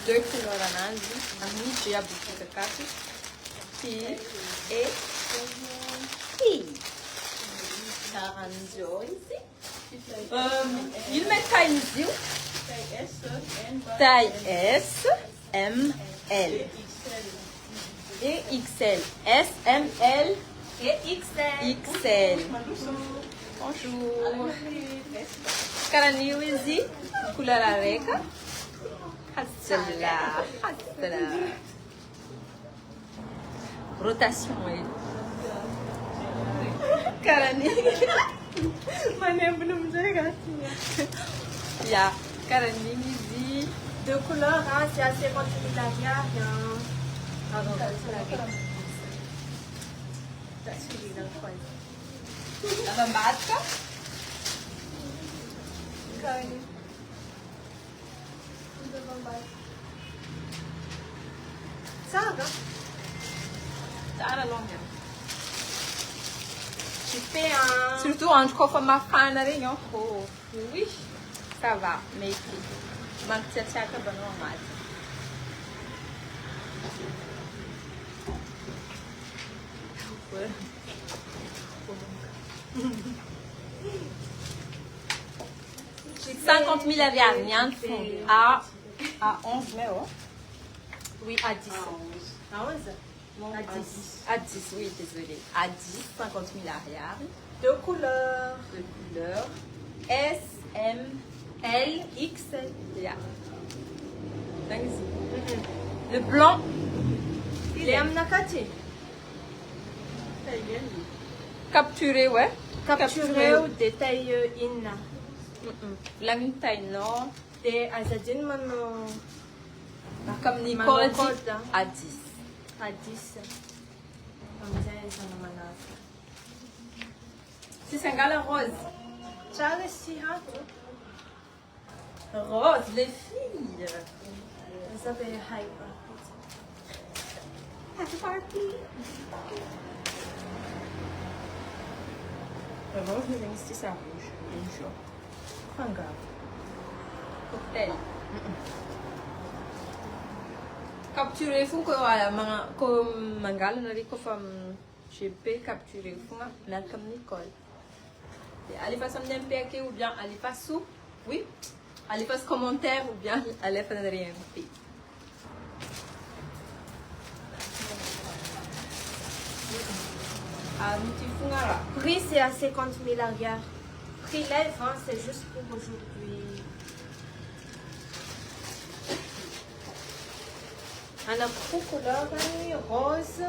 2 couleurs ananjy. Amin'ny dia boutique akato. Fille et fille. Taran'izao izy. Il met taille izy io. Taille S, M, L. Et XL. S, M, L Et XL. XL. Bonjour. Caranil izy. Couleur areca. Hasla. Rotation aí. Caranil. Mas nem belum jaga. Ya. Caranil izy. Deux couleurs, hein, c'est à 50 000 arrière. Pardon, celui-là, je crois. A bambata. Ça va. Tara longa. Tu fais un... Surtout onde kofa mafana regny ao. Oh, oui. Ça va, mety. Magtsiatsiaka banao amaty. J'ai 50 000 ariary niany fond à 11 mai, oh. Oui, à 10. À 11 À 10. À 10, oui, désolé. À 10, 50 000 ariary. Deux couleurs. De couleur S, M, L, XL. yeah. Le blanc, Il est amnakati. capturé, ouais. Capturé ou détail in. Lang taille nord. Des azadine mano. Comme Nicole dit, Code, à 10. À 10. Comme ça, ils ont manaf. C'est un gala rose. Charles, si, hein? Rose, les filles. Vous avez hype. Happy party. Rose, mais ici, c'est rouge. Rouge. Fanga. Cocktail. Capturé fou ko mga ko mangala na rin ko from GP capturé fou nga comme Nicole. Allez pas son MPK ou bien allez pas sous. Oui. Allez pas commentaire ou bien allez pas rien. Ah, nous tu fous nga. Prix, c'est à 50 000 arrière. Prix lèvres, hein, c'est juste pour aujourd'hui. On a beaucoup de couleurs, rose,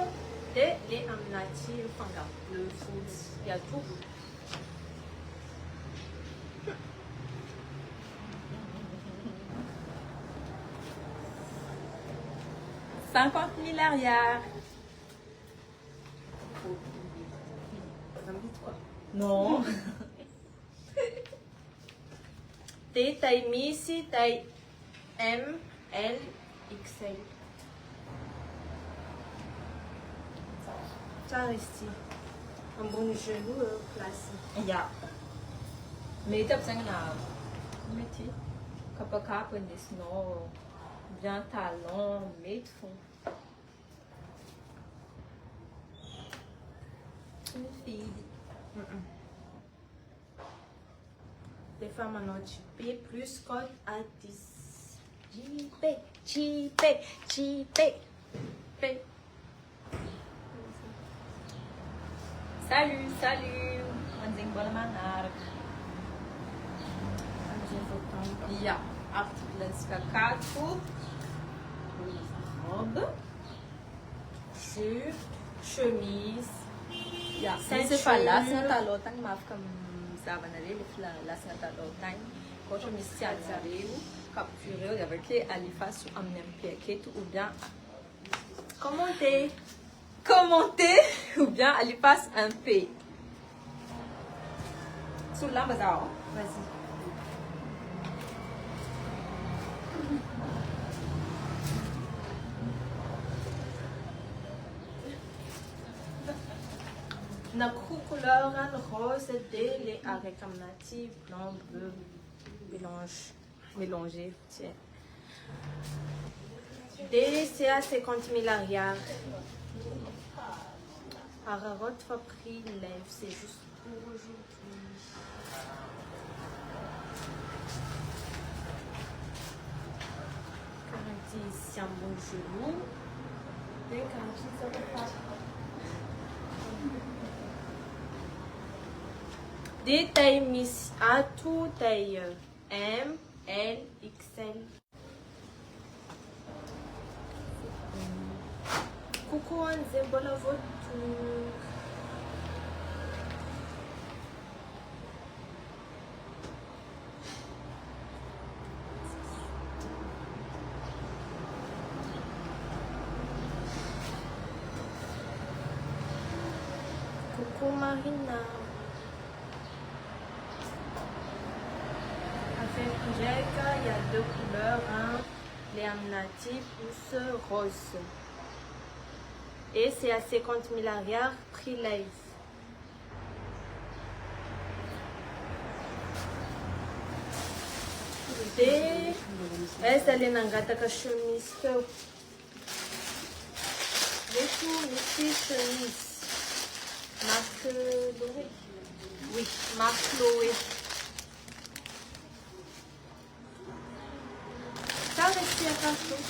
et les amnati, enfin, le foot, il y a tout. « 50 000 arrière. » Non. T, taille Missy, taille M, L, XL. Ça reste un bon genou classique. Yeah. Mais tu as besoin de métier. Kapag kapag des no, bien talon, mais fond. Une fille. Les femmes en ont chipé plus code à 10. Chipé, chipé, chipé. Salut, salut. Anjing bola manar. Ja, artikel skakato. Robe. Jupe, chemise. Ja, Ceinture. c'est pas là, c'est un talotang maf comme ça va aller les flas là c'est un talotang. Quand je me suis allée, capturer avec Alifa sur un MP ou bien commenter ou bien Alifa un P. Sur la base, Vas-y. Na couleur rose dele avec un natif blanc bleu mélangé. Tiens. D c'est à 50 000 arrière. Ararot va pris lève, c'est juste pour aujourd'hui. C'est un bon genou. Des tailles mises à tout taille M, L, XL. Coucou, Anze, bonne voiture. Coucou, Marina. Il y a deux couleurs, les natifs plus rose. Et c'est à 50 000 arrière, prix live. Et essa ali na gata com a chemise que eu... Deixa chemise. Marque Chloé. Oui, marque Chloé. Sabe se a cachorro?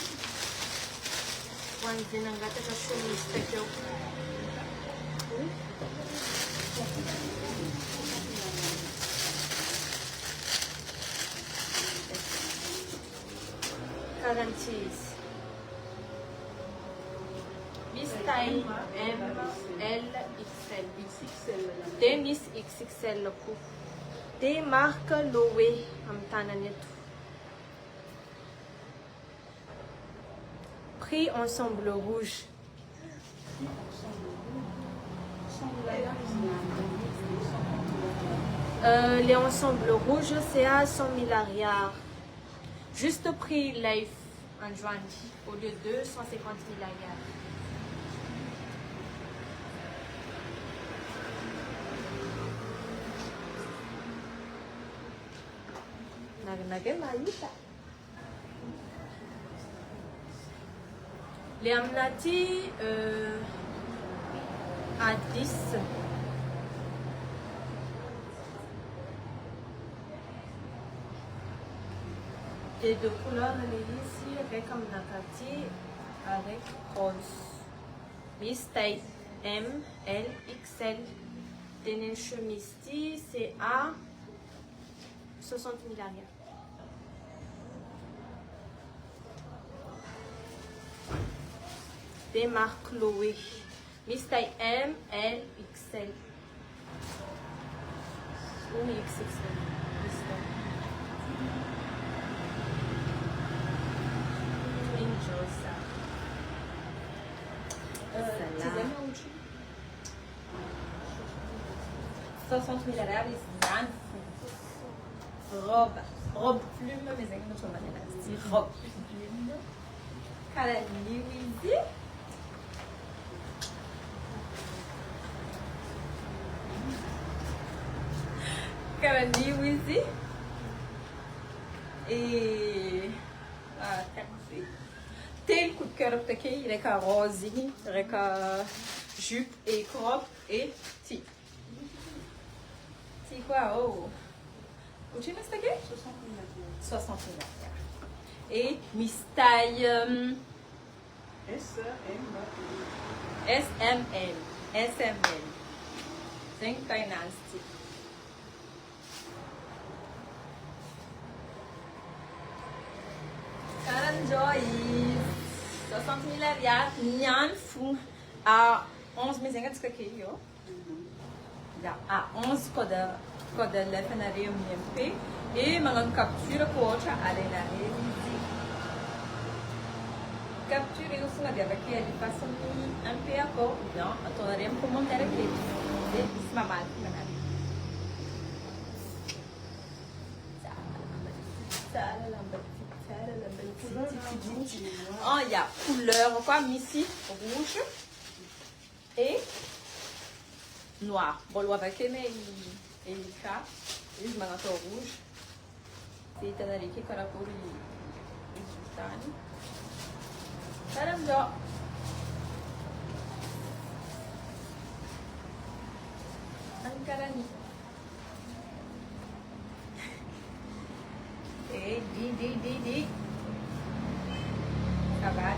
Quando vem na gata com a chemise que eu... Garanties. Miss Time M, L, XL. Tem Miss XXL ku. Tem marca Lowe am tananeto. Prix ensemble rouge. Les ensembles rouges, c'est à 100 000 arrière. Juste prix live en juin, au lieu de 150 000 arrière. Les amnati à 10. Et de couleur, elle est ici avec un nakati avec rose. Miss taille M, L, XL. Une chemise, c'est à 60 000 arrière. Des marques Chloé. Miss taille M, L, XL. Ou XXL. Enjoy ça. Fizemos um 60 000 reais, robe plume, mas ainda não estou maneira assim. Robe plume. Cara, Lewis. Cara, Lewis. E. Ah, tem tel coup de cœur porque il est rose, il est jupe et crop et tee. Tee quoi? Oh. O time está aqui? 60 000. Et Miss taille SML. SML. 5 tailles nasty. Karen Joyce. 60 000 reais. Nyan fou. À 11 mesinhas de escaquei, ó. Já. À 11 quando a FNRE MP. E mga captura ko outra arena rezi. Capture eu sou dela que ele faça um peu não, a tornaremos como um cara aqui. Isso mamado, mamado. Olha, couleur quoi, ici rouge et noir. Bon, le avec mais il cap, il m'a rouge. C'est un ali que cara cor e justane. Caramba. Ankarani. Di. Acabar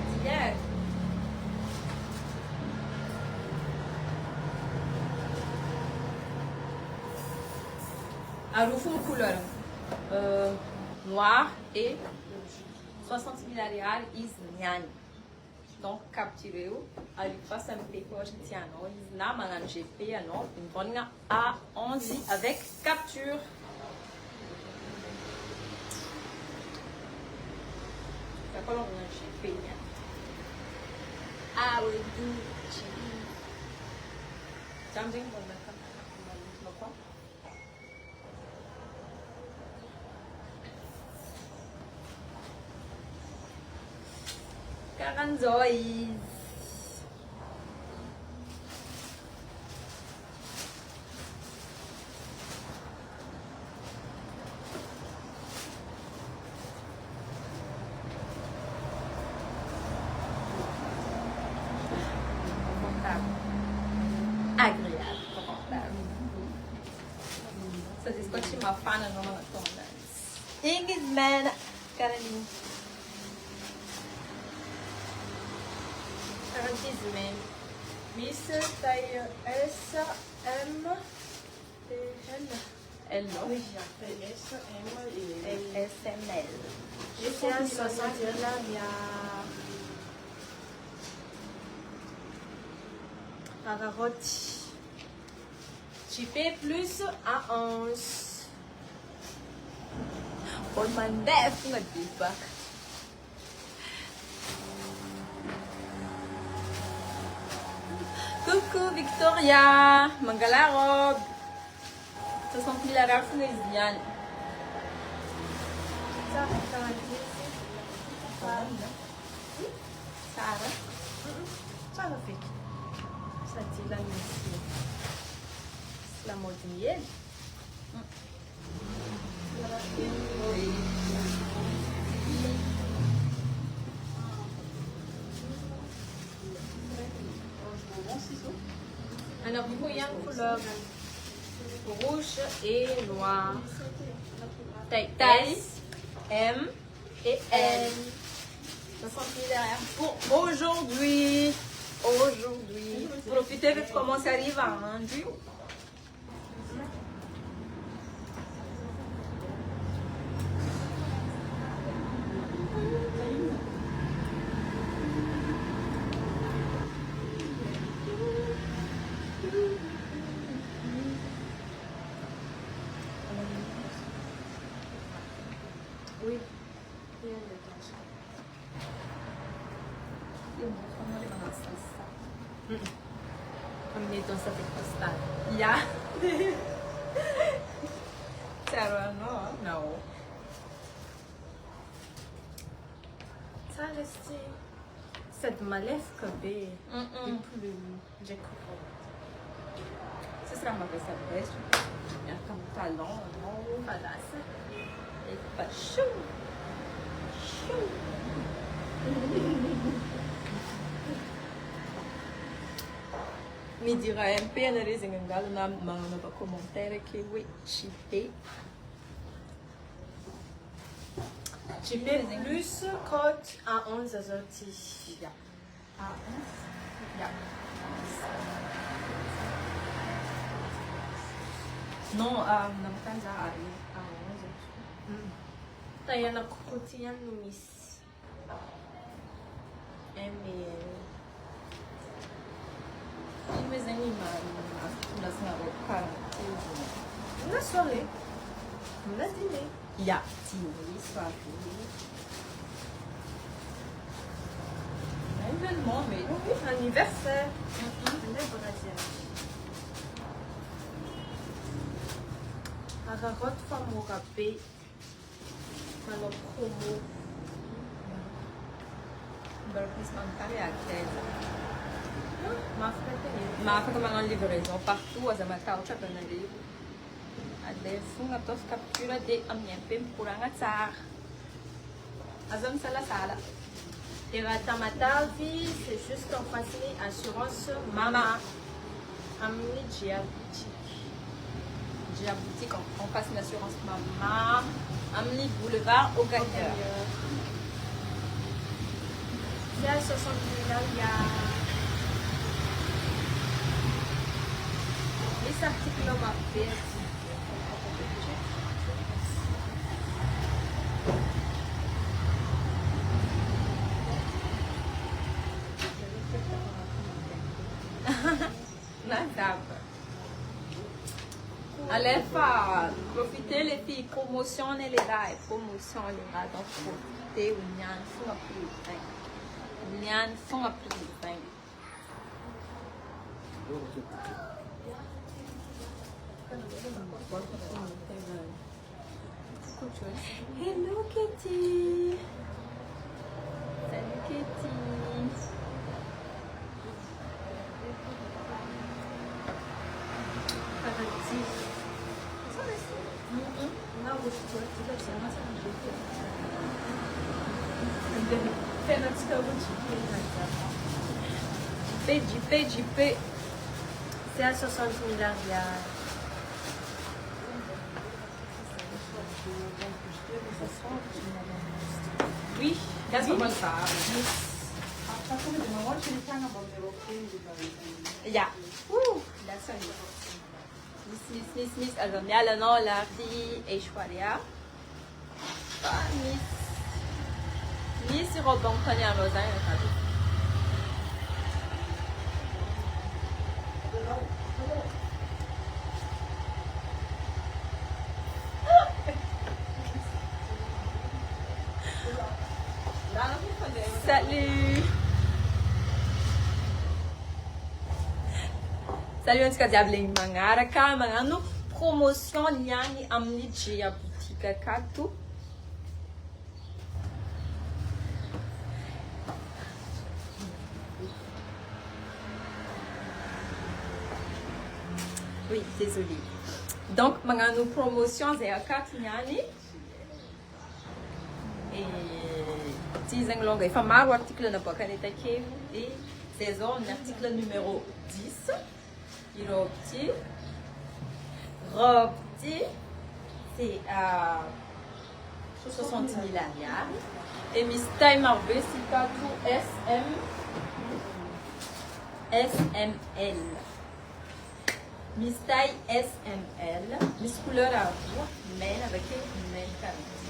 a rufo couleur noir et 60 milharial is nyan. Donc capturez-vous, allez face un peu pour acheter un nom, na mangan GP un nom, une bonne à 11 avec capture. Kalau dengan shippingnya, I will do shipping. Something for the company. Karanzois. Agréable, confortable. Ça c'est ce que tu m'as fait dans mon tendance. Ingrid, Caroline. 48 Miss taille S, M et L. Elle, non? Oui, j'ai fait S, M et SML. J'étais à 60 là, il y a Pavarotti. Tu fais plus à 11. On m'a neuf, on dit pas. Coucou Victoria, Mangala robe. 60 000 arabes tunisiennes. Ça, 90. Sarah. Ça va faire. Ça dit la mission. C'est la mode miel. Alors, vous voyez une couleur rouge et noir. Taille M et L. 60 000 arabes pour aujourd'hui. Profitez de comment ça arrive à rendu. Oui. Rien de cache. Comme les dons ça fait costal. Yeah. Sarah, non? Non. Ça reste. Cette malève que B. Et plus. J'ai compris. Ce sera ma peça best. Comme talon, non? Palhaça. Et pas chou. Chou. Me dira MP na Rezingangal na mga comentário que oui, chipé. Tu fais plus cote à 11 sorties. Yeah. Ah, yeah. Non, não cansa aí. Tayo na kukutian no Miss. M&L. E mes animais, nas na roupa, Na soirée. Na dîner. Yeah. Soirée. Événement, mais Oui, anniversaire. Ararot Famorapé. Dans promo. Maafa ka mga livraison partout à Zamatao Chabanali. Adesso nga tos captura de amniempem kurang atsar. Azam sala. Et Ratamatavi, c'est juste en face assurance Mama. Amni Djibouti. Djibouti, on passe une assurance Mama. Amni Boulevard au gagneur. C'est à 60 000 il y a les articles marqués. Allez faire profiter les filles, promotion les là, promotion les là, donc profiter ou n'y sont à plus de 5. N'y sont à plus de 5. Hello Kitty. Salut Kitty. JP. C'est à 60 000 il y a Oui, that's what I'm Yeah. That's a Miss Alvamia, le nom, la fille Aishwarya. Miss Robon connaît un rosin, Salut! Salut, antsika jiaby le magnaraka magnano promotion niany amin'ny Jia boutique akato. Oui, désolée. Donc, magnano promotion zay akato niany. Et si zany longa efa maro article naboaka ny takeo et c'est l'article numéro 10. Robe petit, c'est à 60 000 ariari. Et Miss Taille Marvé, c'est pas tout SML. Miss Taille SML. Miss couleur à vous, mais avec une même qualité.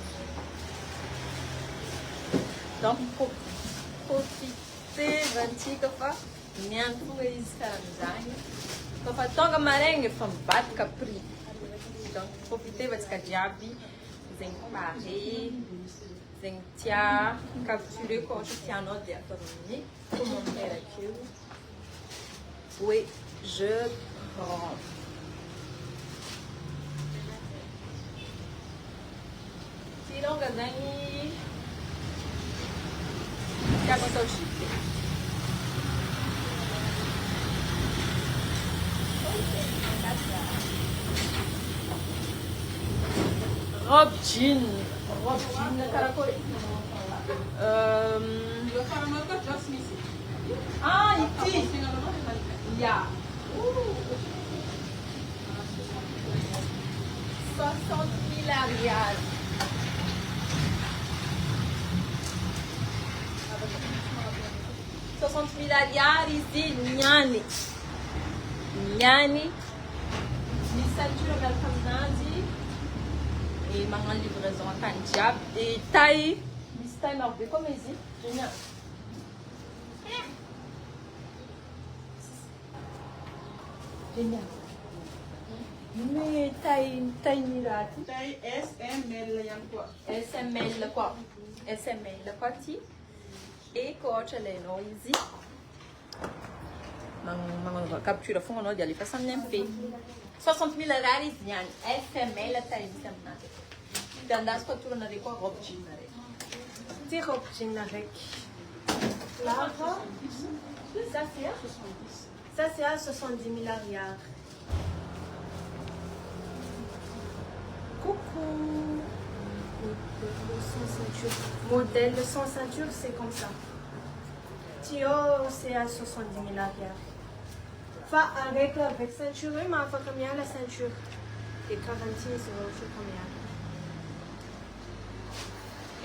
Donc, profitez, 20 fois. Nian funga izy karan'izany. Fa tonga maraigny efa mivadika prix. Donc profitez vatsika jiaby zegny pare, zegny tia capturer koa ohatra tianao dia atao amin'ny commentaire akeo. Oui, je prends. Tilonga zany tiako atao chipe. Robe jean caracolé. Ah, ici. Yeah. 60 000 arias. Ici, Niani. Mi ceinture dal Caminandi. Et maman livraison à Kandiab. Et taille. Miss taille marbrée comme ici. Génial. Génial. Mais taille mirati. Taille SML yan quoi? SML quoi? SML quoi ti? E coach le no easy. Mang captura fond no dia li fa san nempe. 60.000 rari zian SML taille semna. Dandas ko turna de quoi robe chinare. Ti robe chinare. Là, ça c'est à 70 000 arrières. Coucou. Modèle de sans ceinture, c'est comme ça. Tio, c'est à 70 000 arrières. Enfin, avec ceinture, mais enfin combien la ceinture? Et 40, c'est combien?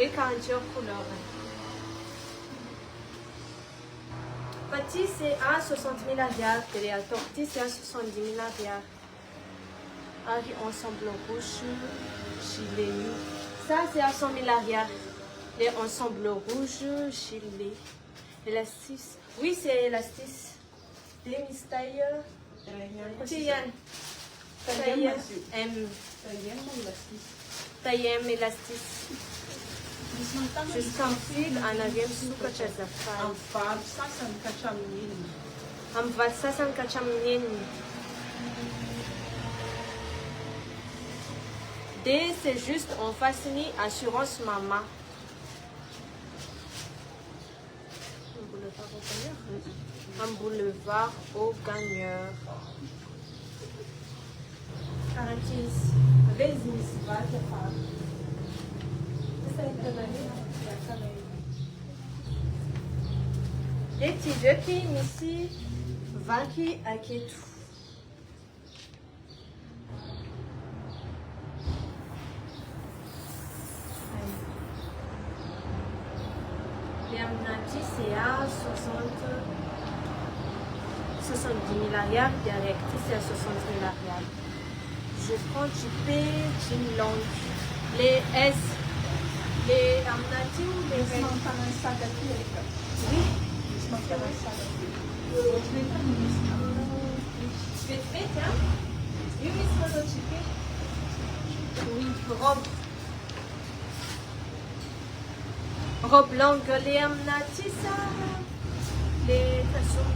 Et 40 couleurs. Petit, c'est à 60 000 arrières. Et à tortille, c'est à 70 000 arrières. Ari ensemble rouge, gilet. Ça, c'est à 100 000 arrières. Les ensembles rouge, gilet. Élastique. Oui, c'est élastique. Les mistailles. Taille M. Taille M élastique. Jusqu'en fil, en aviam suka chazafal. Amfal sasan kachamnin. Amfal sasan kachamnin. D, c'est juste on fascine assurance maman. Un boulevard au gagneur. 46. Vezes, vai que fala. Les petits jeux qui ici, Valky Aketu. Les Amnati, c'est à 70 000 arrières, les Recti, c'est à 60 000 arrières. Je prends JP, Jim Long. Les S, les Amnati ou les Recti? Oui. Je vais te mettre, hein? Oui, robe. Robe longue, les Amnati, ça. Les façons.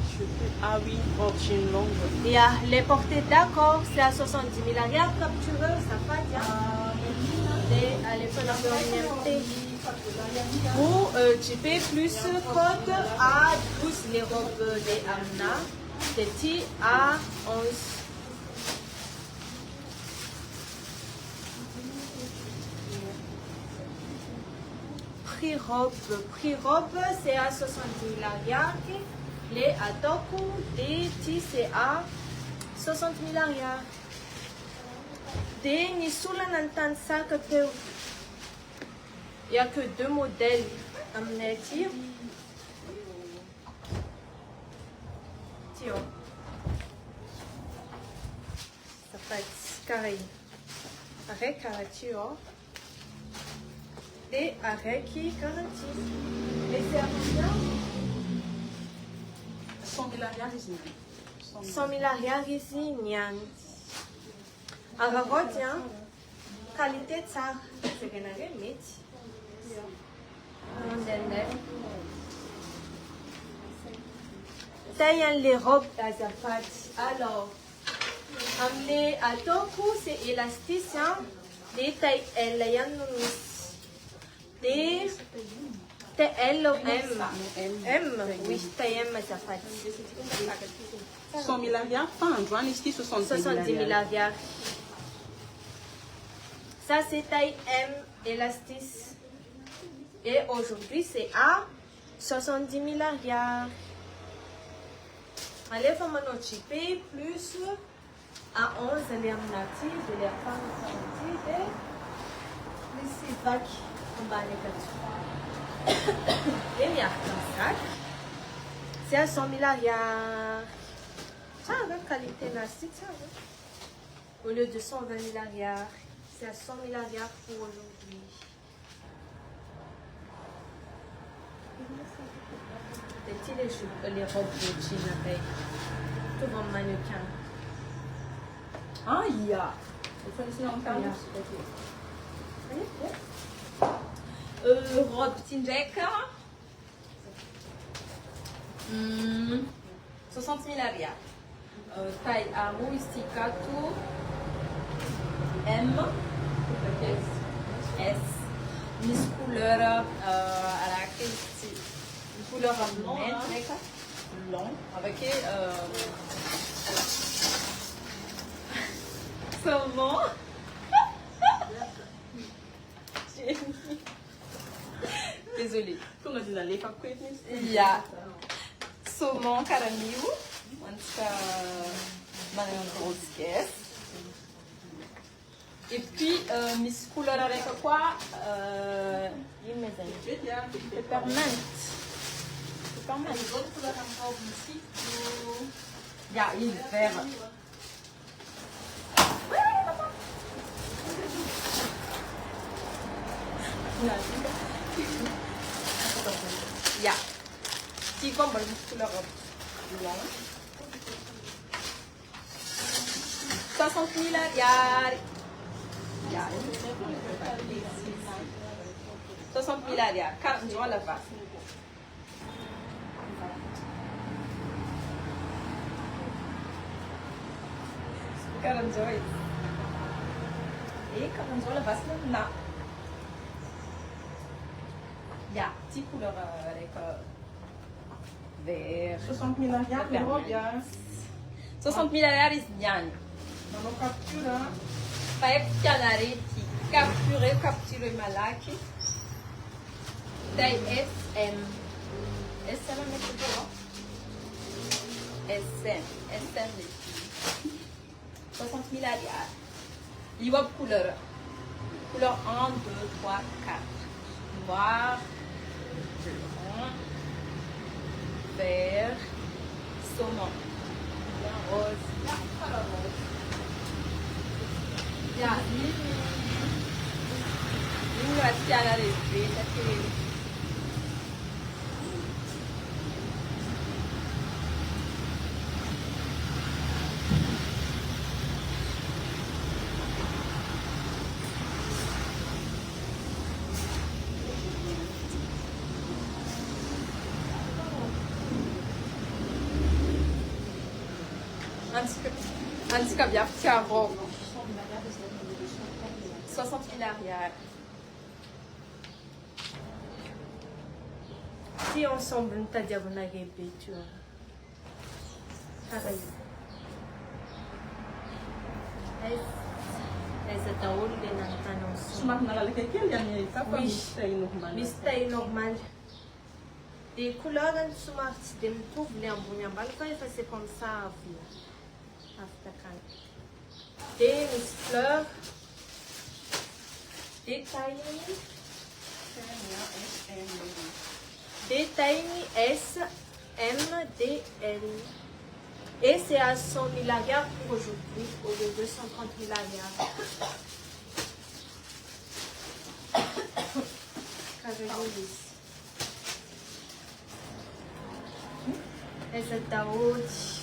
Ah oui, robe jean longue. Et les portées d'accord, c'est à 70 000 arrières. Captureux, ça va bien. Les fenêtres. Ou tu payes plus code à 12 les robes des Amna, petit à 11. Prix robe, c'est à 70 000 arrières. Les Adoku, des petits, c'est à 60 000 arrières. Des Nisula n'entendent ça que tu. Il n'y a que 2 modèles à Amnati. Tio. Ça va être carré. Avec caratio. Et avec qui carati. Et c'est à combien? 100 000 arrières ici. 100 000 arrières ici, Nyan. Alors, tiens, qualité de ça, c'est qu'on a remis. Taille les robes d'Azafat. Alors, les Atoku, c'est élastique. Les tailles L, des L ou M. Oui, taille M Azafat. 100 000 arrières, pas un joint, ici 70 000 arrières. Ça, c'est taille M élastique. Et aujourd'hui, c'est à 70 000 arrières. Allez, il faut m'en plus à 11 les amnati, de les femmes et les 6 vagues en bas les 4. Et il y a un sac. C'est à 100 000 arrières. Ça a une qualité élastique, ça. Au lieu de 120 000 arrières, c'est à 100 000 arrières pour aujourd'hui. Les robes de Chine, tout mon mannequin. Ah, ja. Das ist noch ein Ja. kleines robe Tinjeka. 60 000 arrière. Taille à Moustikatu. M. S. Miss couleur à la une couleur blanc. Blanc. Avec saumon. Désolée. Toen we dat leven kwijt is. Ja. Saumon caramel. Want een grosse caisse. Et puis, Miss Couleur avec quoi Peppermint. Peppermint. Ja, il vert. Ja. Die komt maar Miss Couleur op. 60 000 jaar. Ja, 60 000 jaar. Kan je wel even. Kan je ik kan zo even wassen. Nou. Ja, die couleur avec vert. 60 000 jaar, Peppermint. hoor, ja. 60 000 jaar is bien. Dan ook captura. Vai canare que capture malaki. Dai SM. SM a mettre dedans. SM. 60 000 arrière. Il y a couleur. Couleur 1, 2, 3, 4. Noir, blanc, vert, saumon, rose. Ja, ini masih ada rezeki, tapi antes que havia fiado 60 000 arrière. Si ensemble, nous t'as dit qu'on a répété. Pareil. Essa tá olho de não tá não. Smaak naar alle kijken, ja, nee, dat Oui. is normaal. Mistake normal. Des couleurs en smart, des tout blanc, bon, on va le faire c'est comme ça, des fleurs, des tiny, des tiny S, M, D, L. Et c'est à 100 000 arrières pour aujourd'hui, au lieu de 230 000 arrières. Essa tá hoje.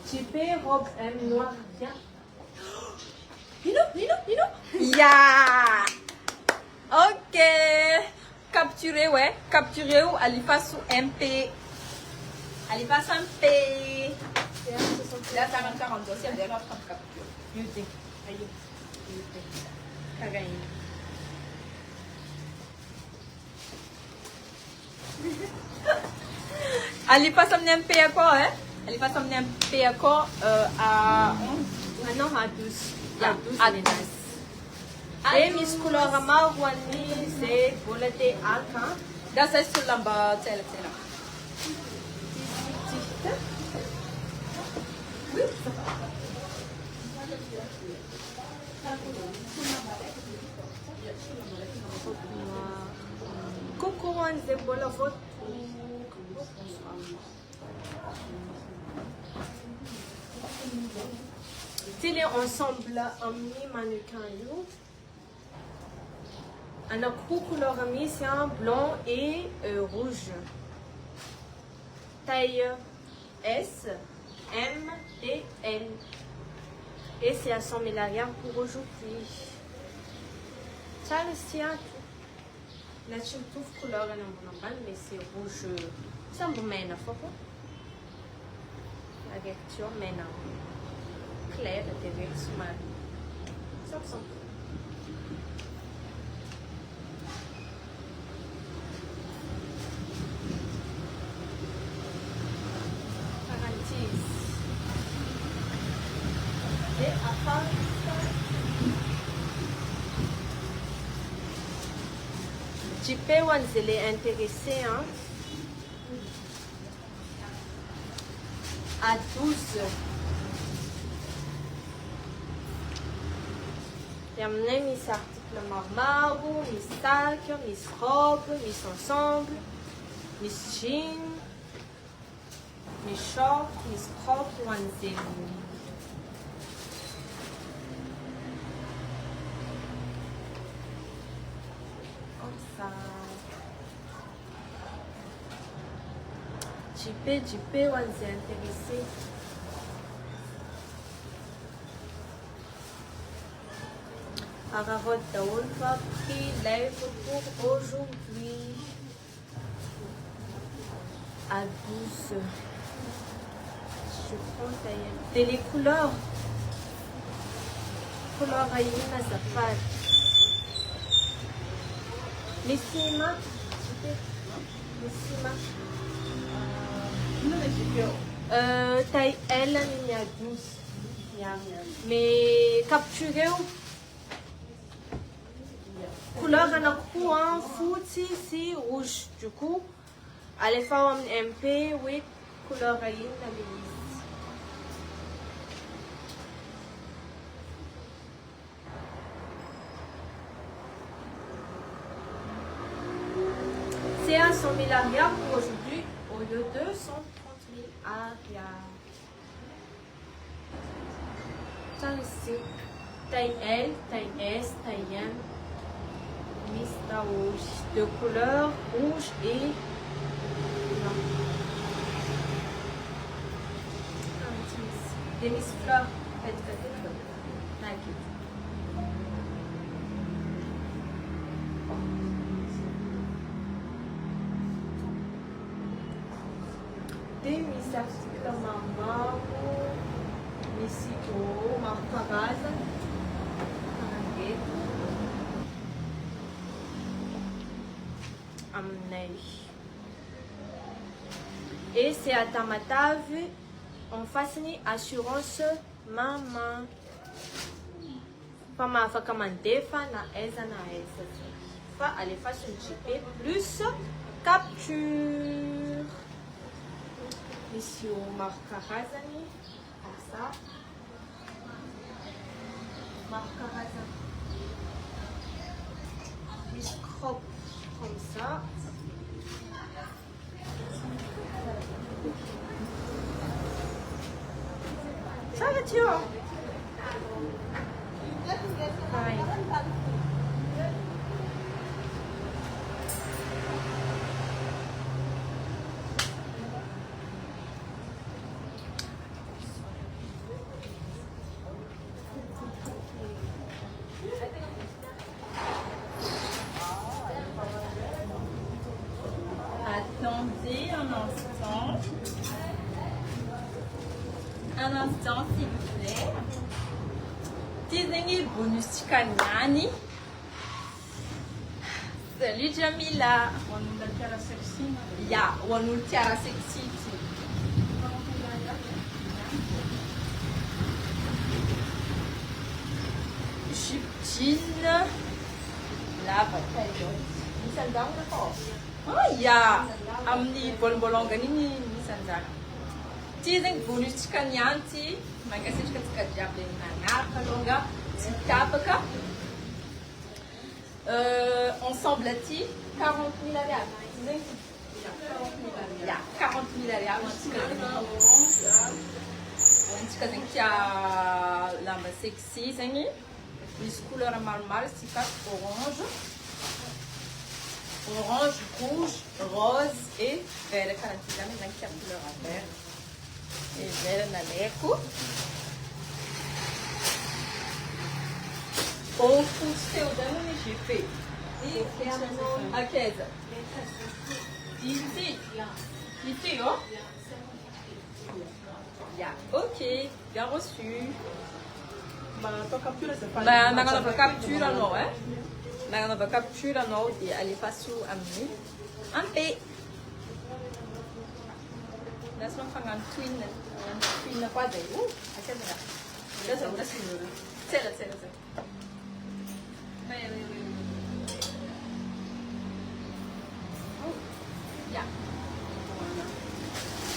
Typé robe M noir, viens. Nino. Ya! Ok! Capturé, ouais. Capturé ou aller face sous MP. Aller face MP. Là, ça va 40 dossiers, elle va prendre capture. Yute. Ayo. Yute. Kagain. Ali pas amener un MP à quoi, hein? Ali pas amener un MP à quoi? À 11? Ah non, à 12. Yeah, À 12, Et Miss Couleur Marwani, c'est Bolete Alka. Das heißt so lamba tel. Coucou, on se bola votre. Télé ensemble, un mini mannequin. On a couleur c'est un blanc et rouge. taille S, M et L. Et c'est à 100 000 arrières pour aujourd'hui. Ça, le sien, la tout couleur, mais c'est rouge. C'est un bon mène, faut pas. La lecture mène claire, de vert, ça ressemble. JP Wanzele est intéressé hein, à 12. Il y a mis article marmaro, mis sac, mis robe, mis ensemble, mis jean, mis short, mis crop, Wanzele. JP, on s'est intéressé. Ararote Daolfa, prix lèvre pour aujourd'hui à 12. Je prends les couleurs. Couleur Aïna Zafad. Messima. Taille L, il y a 12. Mais capturé couleur en courant, foot ici, rouge. Du coup, allez faire un MP, oui, couleur à la c'est à 100 000 arrières pour aujourd'hui, au lieu de 130 000 arrières. Ça ici, taille L, taille S, taille M, Mista rouge, de couleur rouge et blanc. Des miss fleurs, des miss articles marmaro, missito, marcarasa, et c'est à Tamatave, on façonne assurance maman. Pama fa kamandefa na eza. Fa aller face un JP plus capture. Ici au marcarazani, comme ça. Marcarazani. Miss crop comme ça. Ça va, tu vois? Attendez un instant. Un instant, s'il vous plaît. Tizengi bonus chikanyani. Salut Jamila. Ya, wanul tiara sexy. Jean. La bataille. Misal dang na ko. Oh ya. Amni bolong ganini misal dang. Tizeng bonus chikanyanti. Magasi chika diable na kalonga. Tapaka. Ensemble-t-il 40 000 arrières. Il y a 40 000 arrières. Il y a la sexy. Les couleurs marmales, c'est pas orange. Orange, rouge, rose e verde. Cara, antigamente não tinha couleur a verde. E verde na leco. Ou o seu dano me jipe. Ok, ça. Ici. Ici, oh? Yeah. Ok, bien reçu. Tua captura você faz? Na nova captura não, é? Na nova captura não, e ali faço a mim. Ampe. Nós vamos fazer um twin na quadra. Aqui é melhor. Sério. Yeah.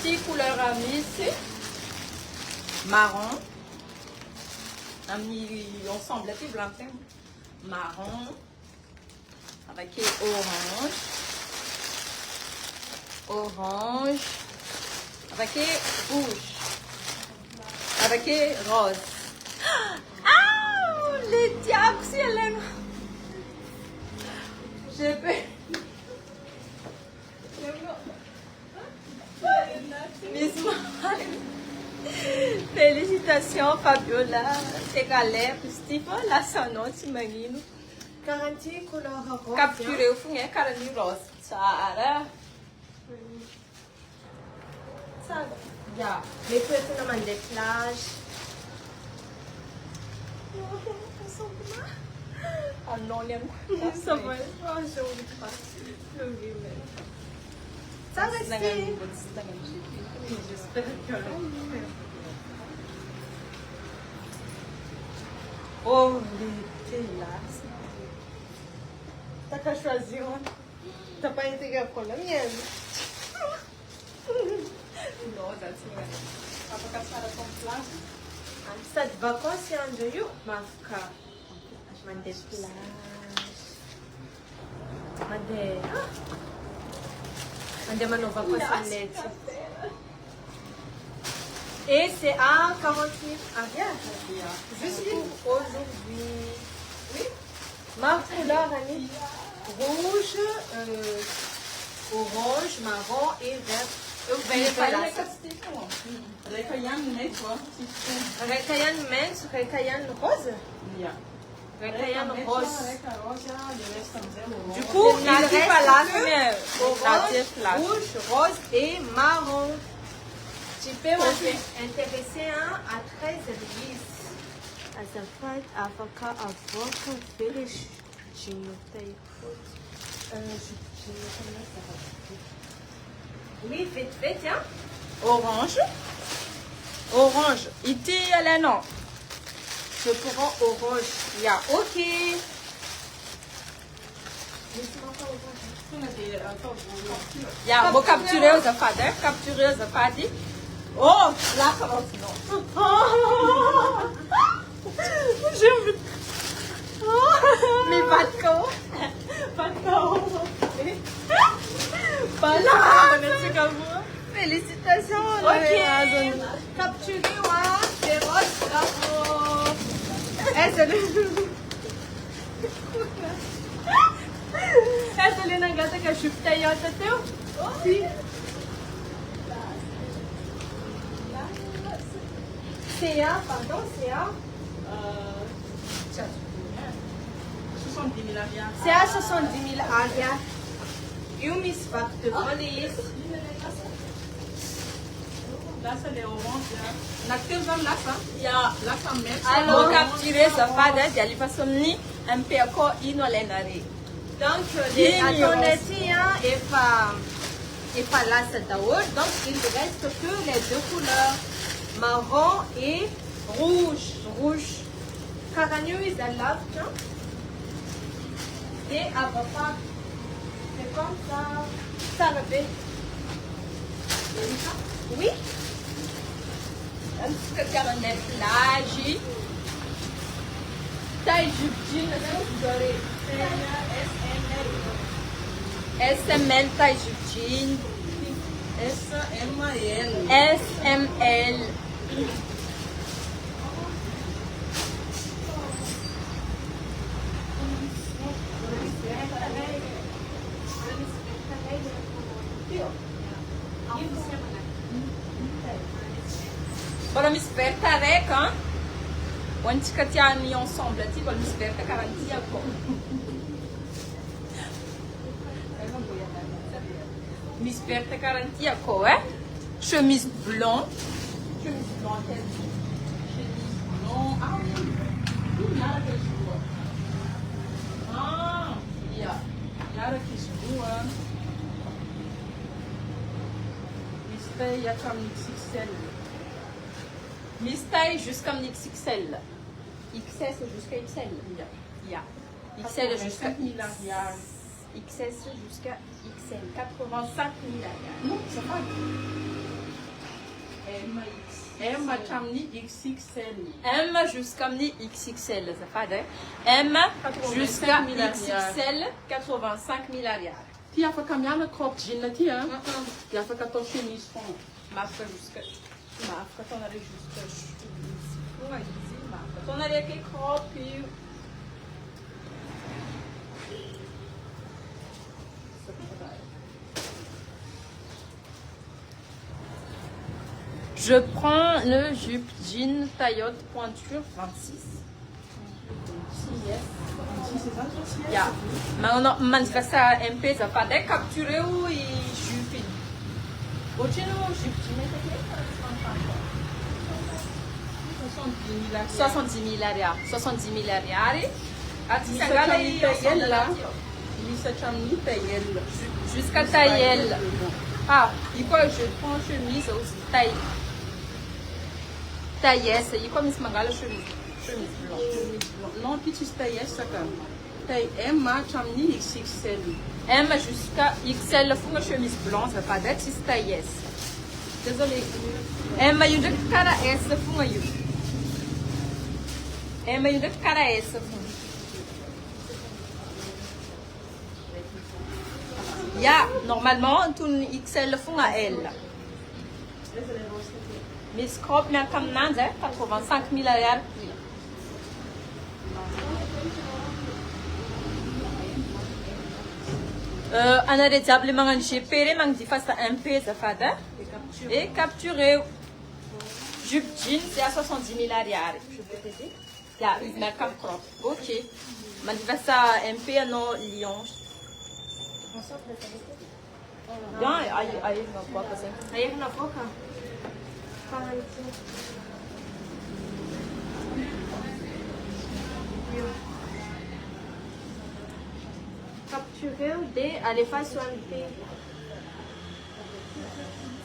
Petite couleur à ici. Marron. On mis ensemble la plus blanc. Marron. Avec orange. Orange. Avec rouge. Avec rose. Ah, les diables, si elle aime. Je peux. Miss Félicitations, Fabiola. C'est galère. Steve, la sonante, menino. Garantie couleur rose. Capturei o fungo, é cara de rosa. Sara. Ça, yeah. Mais peut-être on a des plages. Ah non, nem. Ça va. Oh, joli pas. Ça reste. J'espère que Oh, l'été là. t'as qu'à choisir. T'as pas intégré pour la mienne. Non, ça c'est. Apa que a senhora comprar? Cette vacances, c'est un de you, ma frère. Je m'en déplace. Andiamo a vacances l'été. Et c'est à 48 arrière. Juste pour aujourd'hui. Oui. Ma couleur, Annie. Rouge, orange, marron et vert. Recayan mince, recayan rose. Recayan rose. Du coup, il reste que rouge, rose et marron. Tu peux intéresser à 13 églises. Azafat, avocat, avocat, village, Ginotei. Oui, vite, tiens. Orange. Orange. Ici, elle est non. Je prends orange. Yeah. Ok. Yeah, vou capturer os afadas. Capturer os afadas. Oh, lá acabou não. Je me bateu. Félicitations. Ok. Capturé, c'est rose, bravo. Essa ali na gata que a chupta aí, ó, teu? Sim. CA, pardon, CA. 70 000 arrière. CA 70 000 arrière. Eu me esfato, olha isso. Là, c'est les oranges. Là, quelle zone là, ça? Yeah. Là, ça met. Vou capturer os afadas. Ali passou ni um perco e no lenare. Donc, les atonetia et pas là, c'est d'abord. Donc, il ne reste que les deux couleurs, marron et rouge. Rouge. Caranio is a love, tiens. Et avocat. C'est comme ça. Ça revêt. Oui. Antes que eu quero na plage. Tá Jubdine, SML tá Jubdine. SML. SML. Miss Bertha avec, hein? On dit que tu as mis ensemble, tu vas Miss Bertha 40 quoi. Miss Bertha 40 quoi, hein? Chemise blanc. Chemise blanc, chemise blanc. Ah oui. Il y a la question. Ah, il y a la question, hein. Il y a comme XXL. Mistaille jusqu'à XXL. XS jusqu'à XL. Il y a. XL jusqu'à XS jusqu'à XL. 85 000. Non, ça va. M XXL. M jusqu'à XXL. Ça va dire. M jusqu'à XXL. 85 000 arrière. Tu as fait combien de crop jean là, tu as? Tu as fait 14 chemises fond. Ma frère jusqu'à. Ma frère, on allait jusqu'à. On allait avec les crop et. Je prends le jupe jean taillotte pointure 26. Ja, maar man va ça MP ça pas des capturer ou jupe. Aujourd'hui nous jupe jean 70 000 arrière. 70 000 arrière. Jusqu'à taille. Ah, il faut que je prends chemise aussi taille. Taille S, il faut que je mangale chemise blanche. Non, petite taille S, ça comme. Taille M, chamni XXL. M jusqu'à XL, faut que chemise blanche, ça va pas d'être taille S. Désolée. M, il y a de cara S, faut que M, il y a de cara S, yeah, normalement, tout XL font à L. Mais scrop, mais comme nan, 85 000 arrière. On a des tables, mais j'ai payé, mais j'ai fait un peu, ça fait et capturer. Jupe jean, c'est à 70 000 arrière. Je peux te dire. Il y a une comme crop. Ok. Mais j'ai fait ça un peu, non, Lyon. Bien, aí na boca, assim. Aí na boca? Capturer o D, allez faire sur un P.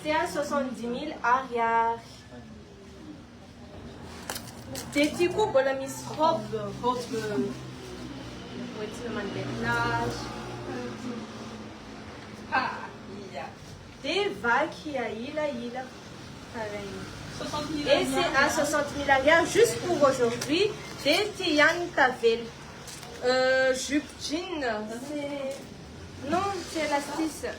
C'est à 70 000 arrière. Des petits coups pour la Miss robe. Robe. Oui, tu demandes des plages. Ah, il y a. Des vagues qui a ilha. Pareil. 60 000 Et c'est à 60 000 arrière juste pour aujourd'hui. Des Tian Tavel. Jupe jean. C'est. Non, c'est élastique.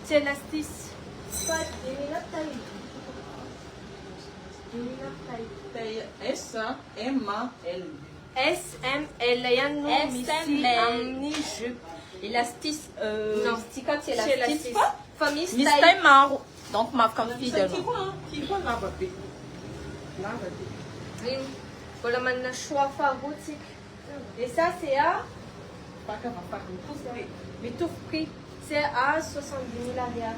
C'est élastique. Pas de la taille. Taille S, M, L. S, M, L. Il y a un nom ici. Amni jupe. Elastis, Non. stika c'est C'est elastis élastique. pas? Famille Miss style. Time Maro. Donc ma comme fille de Qui voit la babé? La babé. Oui. Voilà maintenant choix faroutique. Et ça c'est à. Pas qu'à va faire une pousse. Mais tout prix. C'est à 70 000 arrière.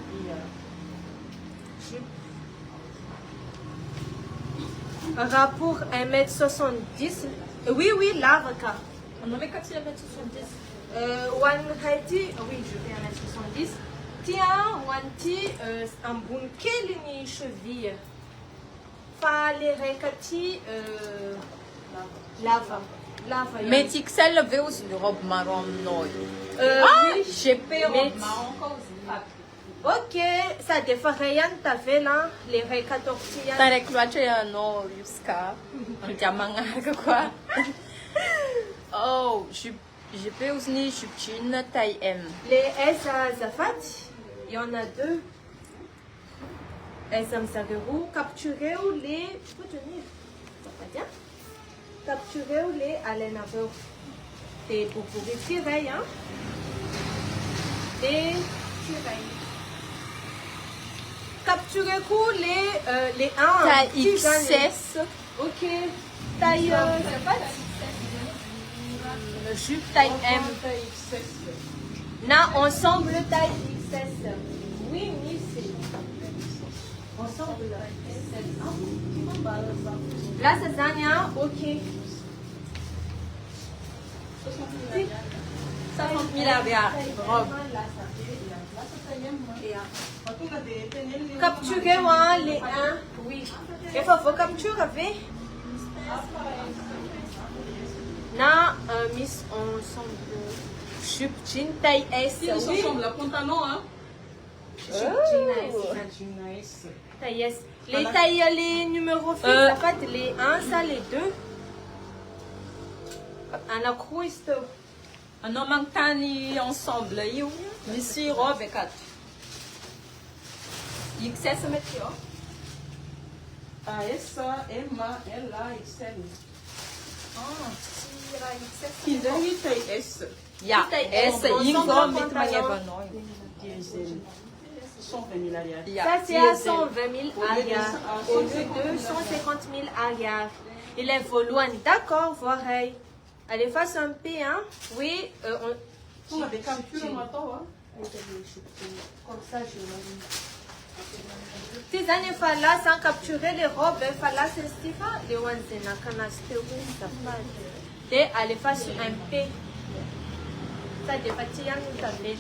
Rapport 1m70. Oui, l'avocat. On avait 4 km 70. One Haiti, oui, je fais 1m70. Tiens, one ti, un bon quel ni cheville. Pas les recati, lava. Mais Tixel veut aussi une robe marron noir. Oui, J'ai payé mais- robe marron cause. ok, ça défend rien, t'as fait là, les recati tortillas. T'as recloché un nom jusqu'à. Diamant, quoi. Oh, j'ai payé aussi une jean taille M. Les S à Zafat, il y en a deux. S à Msagerou, capturer ou les. Tu peux tenir. Ça va bien. Capturer ou les à l'enaveur. C'est pour tirer, hein. Et tirer. capturez les 1. Taille XS. Ok. Taille. Jupe taille M. Na ensemble taille XS. Oui, Miss. Ensemble. Là, c'est Zania. Ok. 50 000 arrière. Robe. Capturez les 1. Oui. Il faut capturer. Na, Miss, ensemble. Jupe jean taille S. Ils ensemble, le pantalon, hein? Jupe jean S. Taille S. Les tailles, les numéros fixes, en fait, les 1, ça, les 2. Anacrouiste. Un homme en tani ensemble. Ici, robe et 4. XS, météo. AS, MA, LA, XL. XS. Kidani taille S. Ja, S, Ingo mit Mageva 120 000 arrière. Ça, c'est à 120 000 arrière. Au lieu de 150 000 arrière. Il est loin. D'accord, voirai. Allez, face un P, hein? Oui, On a des captures maintenant, hein? Comme ça, je tes années là sans capturer les robes, là c'est Stéphane. Les Wanzena, Kanaste, ça fait. Et allez, face un P. Ça dépasse, nous avons.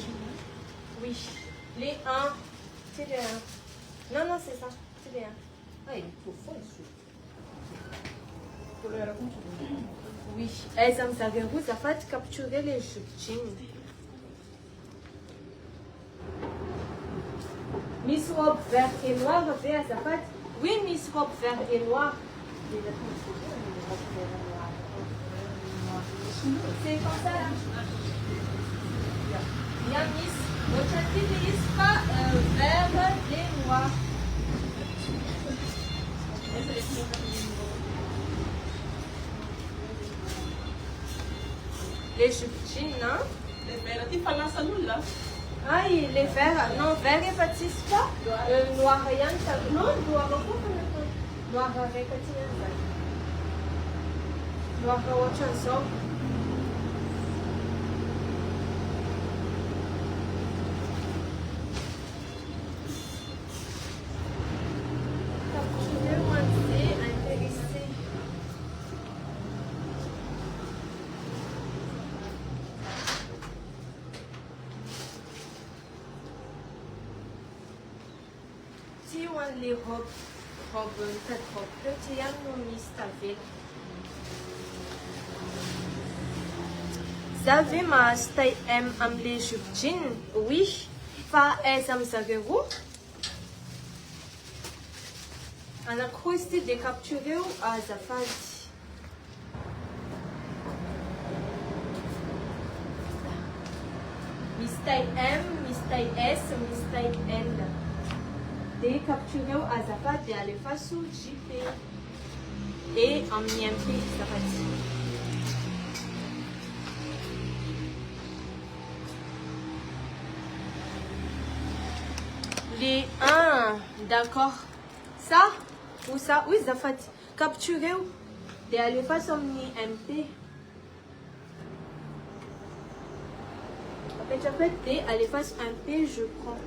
Oui. Les 1. C'est les 1. Non, c'est ça. C'est les 1. Ah, il faut faire ça. Oui. Et ça me savait où ça fait capturer les jeans. Miss robe vert et noir, vert, ça fait. Oui, Miss robe vert et noir. C'est comme ça. Il y a Miss. Votre n'utilise pas vert et noir. Les jeans, non? Les verres, tu fais ça nous là. Ah, les verts, non, vert et petit pas. Noir rien, non, noir noir avec petit. Noir autre chose. Les robes, cette robe, petit avec. Vous avez ma taille M am les jupes jean, oui. Pas est am savez-vous? On a cru de capturer à Zafadi. Miss taille M, Miss taille S, Miss taille L. De capturer à Zafat et à les faire sous JP et en IMP Zafati. Les 1, d'accord. Ça ou ça, oui, Zafat. Capturer et à les faire sous IMP. Après, tu fais et à les faire un P, je prends.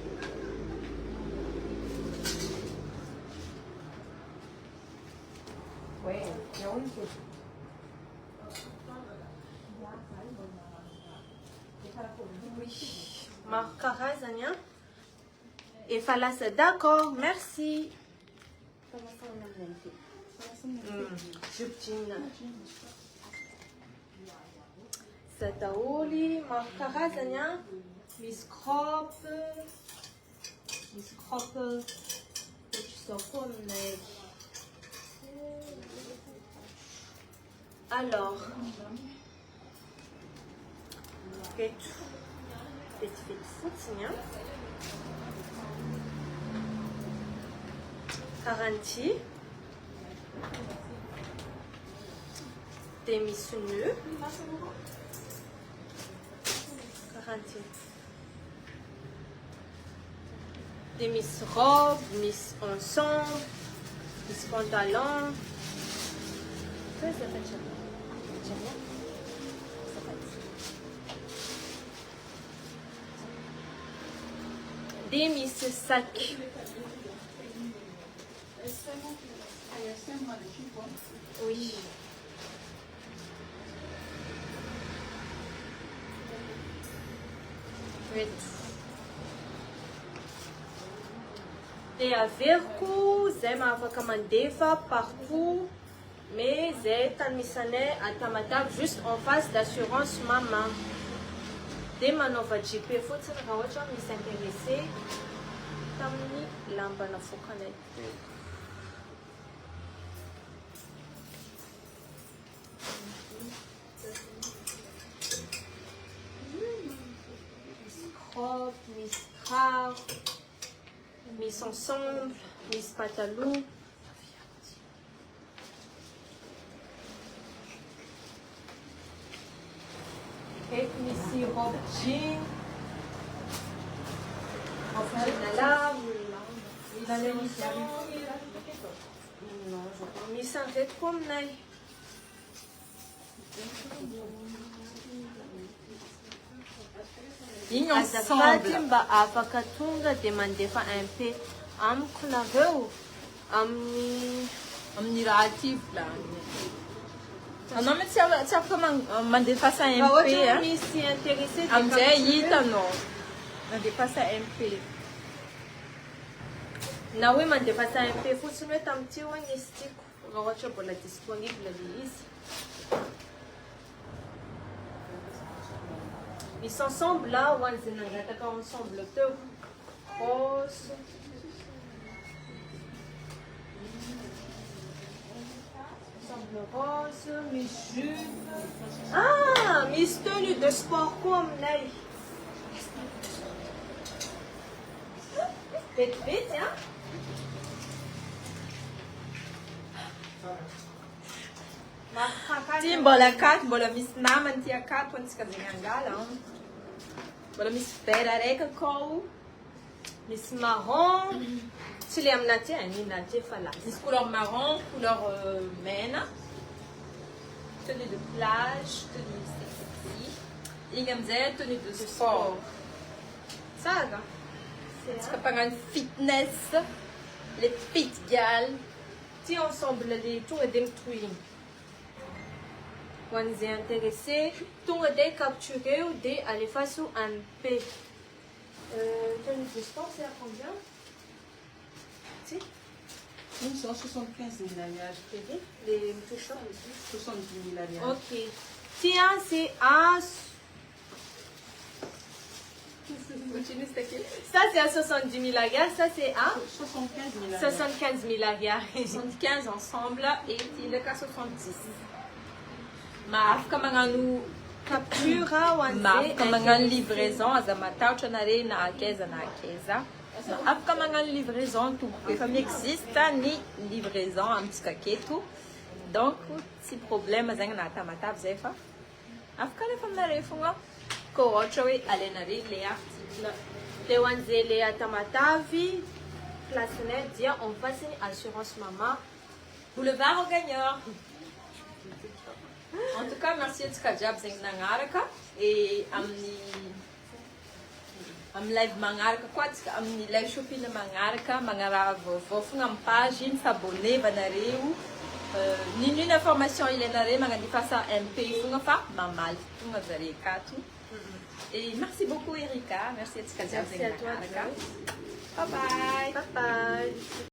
Oui. Marcara, Zania. Et Falas, d'accord, merci. Juptina. Sataoli, Marcara, Zania. Miss Crop. Tu sors comme mec. Alors, Garantie. Démissionné. Garantie. Des Miss robe, Miss ensemble, Miss pantalon. Ça fait j'aime bien. Des Miss sac. Oui. Oui. Et à verco, zay afaka mandefa partout, mais zay tany misane à Tamatave juste en face d'assurance maman. Dia manova JP fotsiny raha ohatra misy intéressé tamin'ny lamba nafokanay. Miss robe, Miss rare, Miss ensemble, Miss pantalon. Et Miss robe jean. Robe jean à lave. Dans l'émission. Non, je crois. Miss un rétro mnay. Igny ensemble. Mba afaka tonga dia mandefa MP amiko nareo Amin'ny raha ty volany. Anao mety tsy afaka mandefasa raha MP ohatra misy intéressé dia amizay capturé. hitanao mandefasa MP. Na hoe mandefasa MP fotsiny hoe tamin'ity hoe nisy tiako raha ohatra mbola disponible le izy. Misy ensemble là ho an'izay nangataka ensemble teo rose. Ensemble rose, Miss jupe. Ah, Miss tenue de sport koa aminay. Vite, hein? Ty mbola akato, mbola misy namany ty akato antsika zegny angala. Mbola misy vera raiky akao. Miss marron. Tsy le aminaty ninaty efa lasa. Misy couleur marron, couleur mena. Tenue de plage, tenue sexy. Igny amizay tenue de sport. Tsara. Antsika mpagnano fitness. Les fit gal. Ty ensemble le tonga dia mitohigny. Ho an'izay intéressé, tonga dia capturé ou dia alefaso MP. Tenue de sport, c'est à combien? Si? Nous sommes 75 000 ariary. Les touchants. 70 000 ariary. Ok. Tiens, c'est à... Continue, c'est aqui. Ça, c'est à 70 000 ariary. Ça, c'est à 75 000 ariary. 75 000 ariary. 75 ensemble et il ka 70. Maafaka magnano Captura ho maafaka magnano an'izay livraison aza matahotra nare na akaiza na akaiza. Afaka magnano livraison tompoko efa miexiste ny livraison amintsika aketo. Donc tsy problème zegny na Tamatave zay fa afaka alefa aminareo fogna koa ohatra hoe alainareo le article. dia ho an'izay le Tamatave placenay dia en face ny assurance maman. Boulevard au gagneur. En tout cas, merci antsika jiaby zegny nagnaraka et amin'ny live magnaraka koa antsika amin'ny live shopping magnaraka magnaraha vaovao fogna amin'ny page mifabonné vanareo. N'inona information ilainareo magnandifasa MP fogna fa mamaly fogna zareo akato. Et merci beaucoup Erika, merci antsika jiaby zegny nagnaraka. Bye bye. Bye bye.